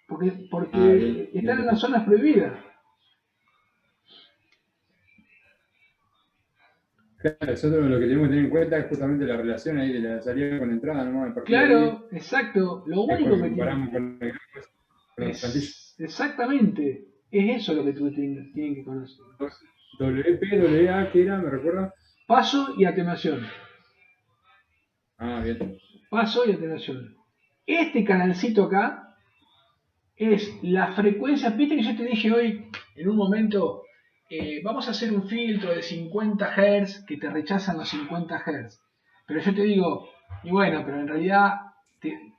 Porque están en las zonas prohibidas. Claro, nosotros lo que tenemos que tener en cuenta es justamente la relación ahí de la salida con la entrada, ¿no? Claro, exacto. Lo único que comparamos con el exactamente. Es eso lo que tú tienen que conocer. WP, WA, ¿qué era? ¿Me recuerda? Paso y atenuación. Bien. Paso y atenuación. Este canalcito acá es la frecuencia. Viste que yo te dije hoy, en un momento, vamos a hacer un filtro de 50 Hz que te rechazan los 50 Hz. Pero yo te digo, y bueno, pero en realidad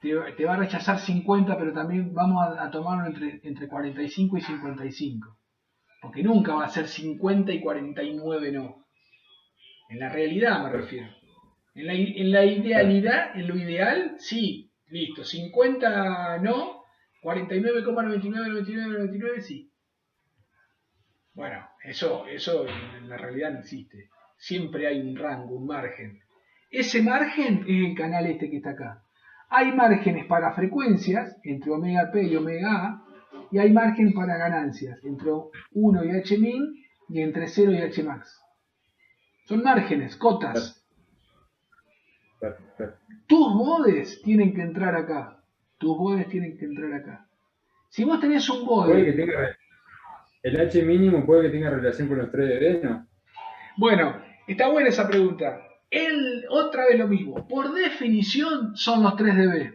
te va a rechazar 50, pero también vamos a tomarlo entre 45 y 55. Porque nunca va a ser 50 y 49 no. En la realidad me refiero. En la idealidad, en lo ideal, sí, listo. 50 no, 49,9999 sí. Bueno, eso en la realidad no existe. siempre hay un rango, un margen. Ese margen es el canal este que está acá. Hay márgenes para frecuencias, entre omega P y omega A, y hay margen para ganancias, entre 1 y Hmin y entre 0 y Hmax. Son márgenes, cotas. Tus bodes tienen que entrar acá. Tus bodes tienen que entrar acá. Si vos tenés un bode... El H mínimo puede que tenga relación con los 3 dB, ¿no? Bueno, está buena esa pregunta. Otra vez lo mismo. Por definición son los 3 dB.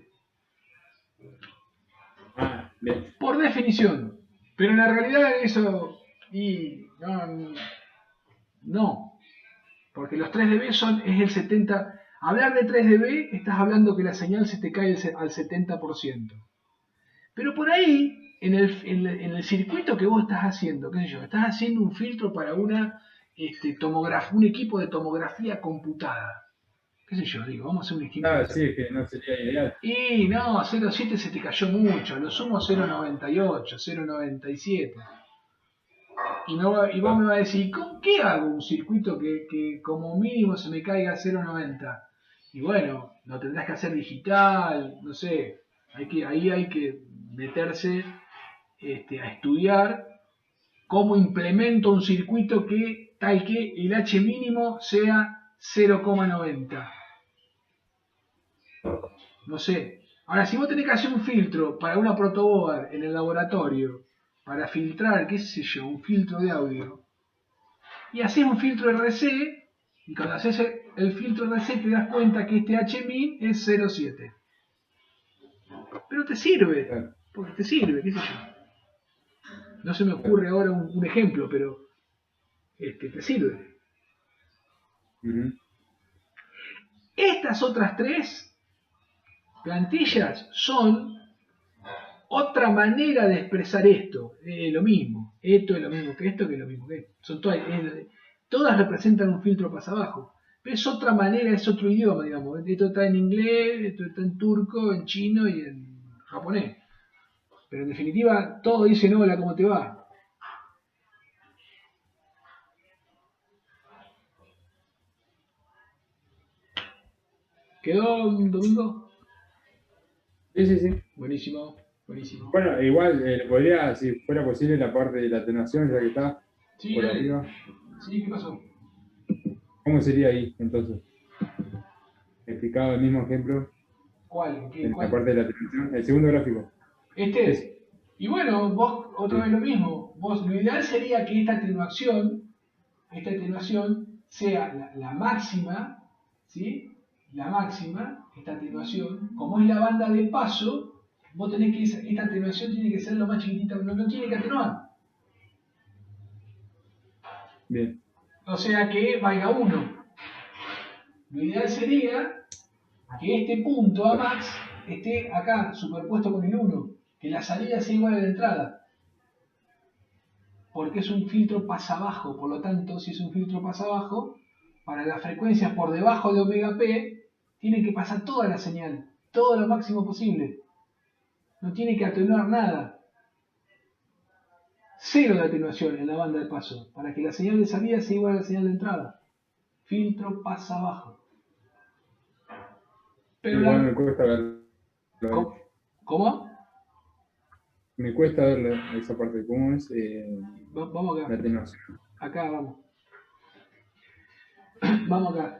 Ah, bien. Por definición. Pero en la realidad eso... Y no. Porque los 3 dB es el 70%. Hablar de 3 dB, estás hablando que la señal se te cae al 70%. Pero por ahí, en el circuito que vos estás haciendo, qué sé yo, estás haciendo un filtro para un equipo de tomografía computada. Qué sé yo, digo, vamos a hacer un equipo. Ah, sí, es que no sería ideal. Y no, 0,7 se te cayó mucho, a lo sumo 0,98, 0,97. Y vos me vas a decir, ¿con qué hago un circuito que como mínimo se me caiga a 0,90? Y bueno, lo tendrás que hacer digital, no sé, ahí hay que meterse a estudiar cómo implemento un circuito tal que el H mínimo sea 0,90. No sé. Ahora, si vos tenés que hacer un filtro para una protoboard en el laboratorio, para filtrar, qué sé yo, un filtro de audio, y haces un filtro RC, y cuando haces el filtro RC te das cuenta que este Hmin es 0,7. Pero te sirve, porque te sirve, qué sé yo. No se me ocurre ahora un ejemplo, pero te sirve. Estas otras 3 plantillas son otra manera de expresar esto. Es lo mismo. Esto es lo mismo que esto, que es lo mismo que esto. Son todas representan un filtro pasabajo. Pero es otra manera, es otro idioma, digamos. Esto está en inglés, esto está en turco, en chino y en japonés. Pero en definitiva, todo dice hola, ¿cómo te va? ¿Quedó un domingo? Sí. Buenísimo, buenísimo. Bueno, igual podría, si fuera posible, la parte de la atenuación, ya que está por arriba. Sí, ¿qué pasó? ¿Cómo sería ahí, entonces? Explicado el mismo ejemplo. ¿Cuál? La parte de la atenuación, el segundo gráfico. Y bueno, vos otra vez lo mismo. Lo ideal sería que esta atenuación sea la máxima, ¿sí? La máxima, esta atenuación, como es la banda de paso, vos tenés que, esta atenuación tiene que ser lo más chiquitita, no tiene que atenuar. Bien. O sea que valga 1. Lo ideal sería que este punto Amax esté acá, superpuesto con el 1, que la salida sea igual a la entrada. Porque es un filtro pasabajo, por lo tanto, si es un filtro pasabajo, para las frecuencias por debajo de omega P, tiene que pasar toda la señal, todo lo máximo posible. No tiene que atenuar nada. 0 de atenuación en la banda de paso, para que la señal de salida sea igual a la señal de entrada. Filtro pasabajo. Pero igual me cuesta verlo. ¿Cómo? Me cuesta ver esa parte. ¿Cómo es? Vamos acá. La atenuación. Acá, vamos. Vamos acá.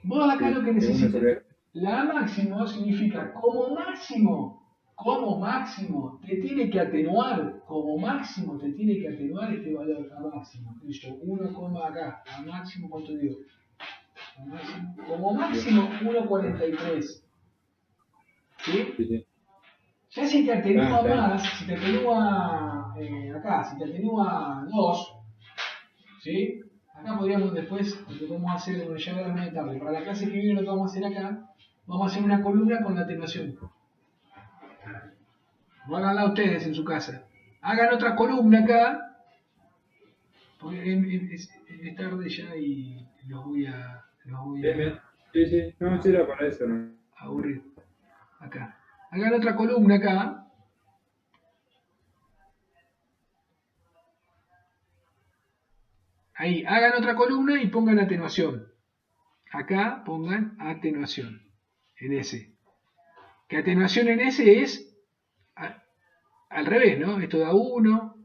Vos acá lo que necesitas. La máximo significa como máximo, te tiene que atenuar, como máximo te tiene que atenuar este valor a máximo. 1, acá, a máximo, ¿cuánto digo? Como máximo 1,43. ¿Sí? Ya si te atenúa más, si te atenúa acá, si te atenúa 2, ¿sí? Acá podríamos después, lo que podemos hacer, bueno, ya verlo muy tarde. Para la clase que viene lo que vamos a hacer acá, vamos a hacer una columna con la atenuación. No háganla ustedes en su casa. Hagan otra columna acá, porque es tarde ya y los voy a Sí. No, sí era para eso, ¿no? Aburrir. Acá. Hagan otra columna acá. Ahí, hagan otra columna y pongan atenuación. Acá pongan atenuación en S. Que atenuación en S es al revés, ¿no? Esto da 1.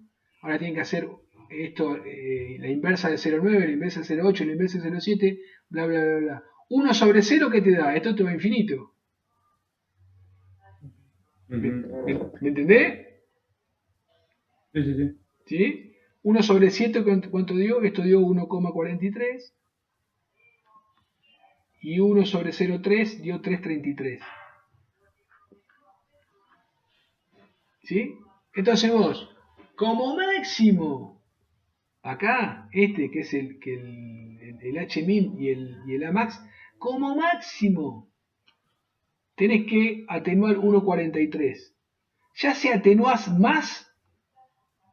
Ahora tienen que hacer esto, la inversa de 0,9, la inversa de 0,8, la inversa de 0,7, bla, bla, bla, bla. 1 sobre 0, ¿qué te da? Esto te va a infinito. ¿Me entendés? Sí, sí, sí. ¿Sí? 1 sobre 7, ¿cuánto dio? Esto dio 1,43. Y 1 sobre 0,3 dio 3,33. ¿Sí? Entonces vos, como máximo, acá, que es el Hmin y el Amax, como máximo, tenés que atenuar 1,43. Ya si atenuás más,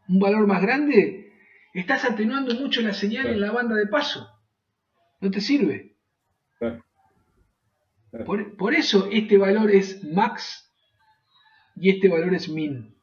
un valor más grande, estás atenuando mucho la señal en la banda de paso. No te sirve. Por eso este valor es max y este valor es min.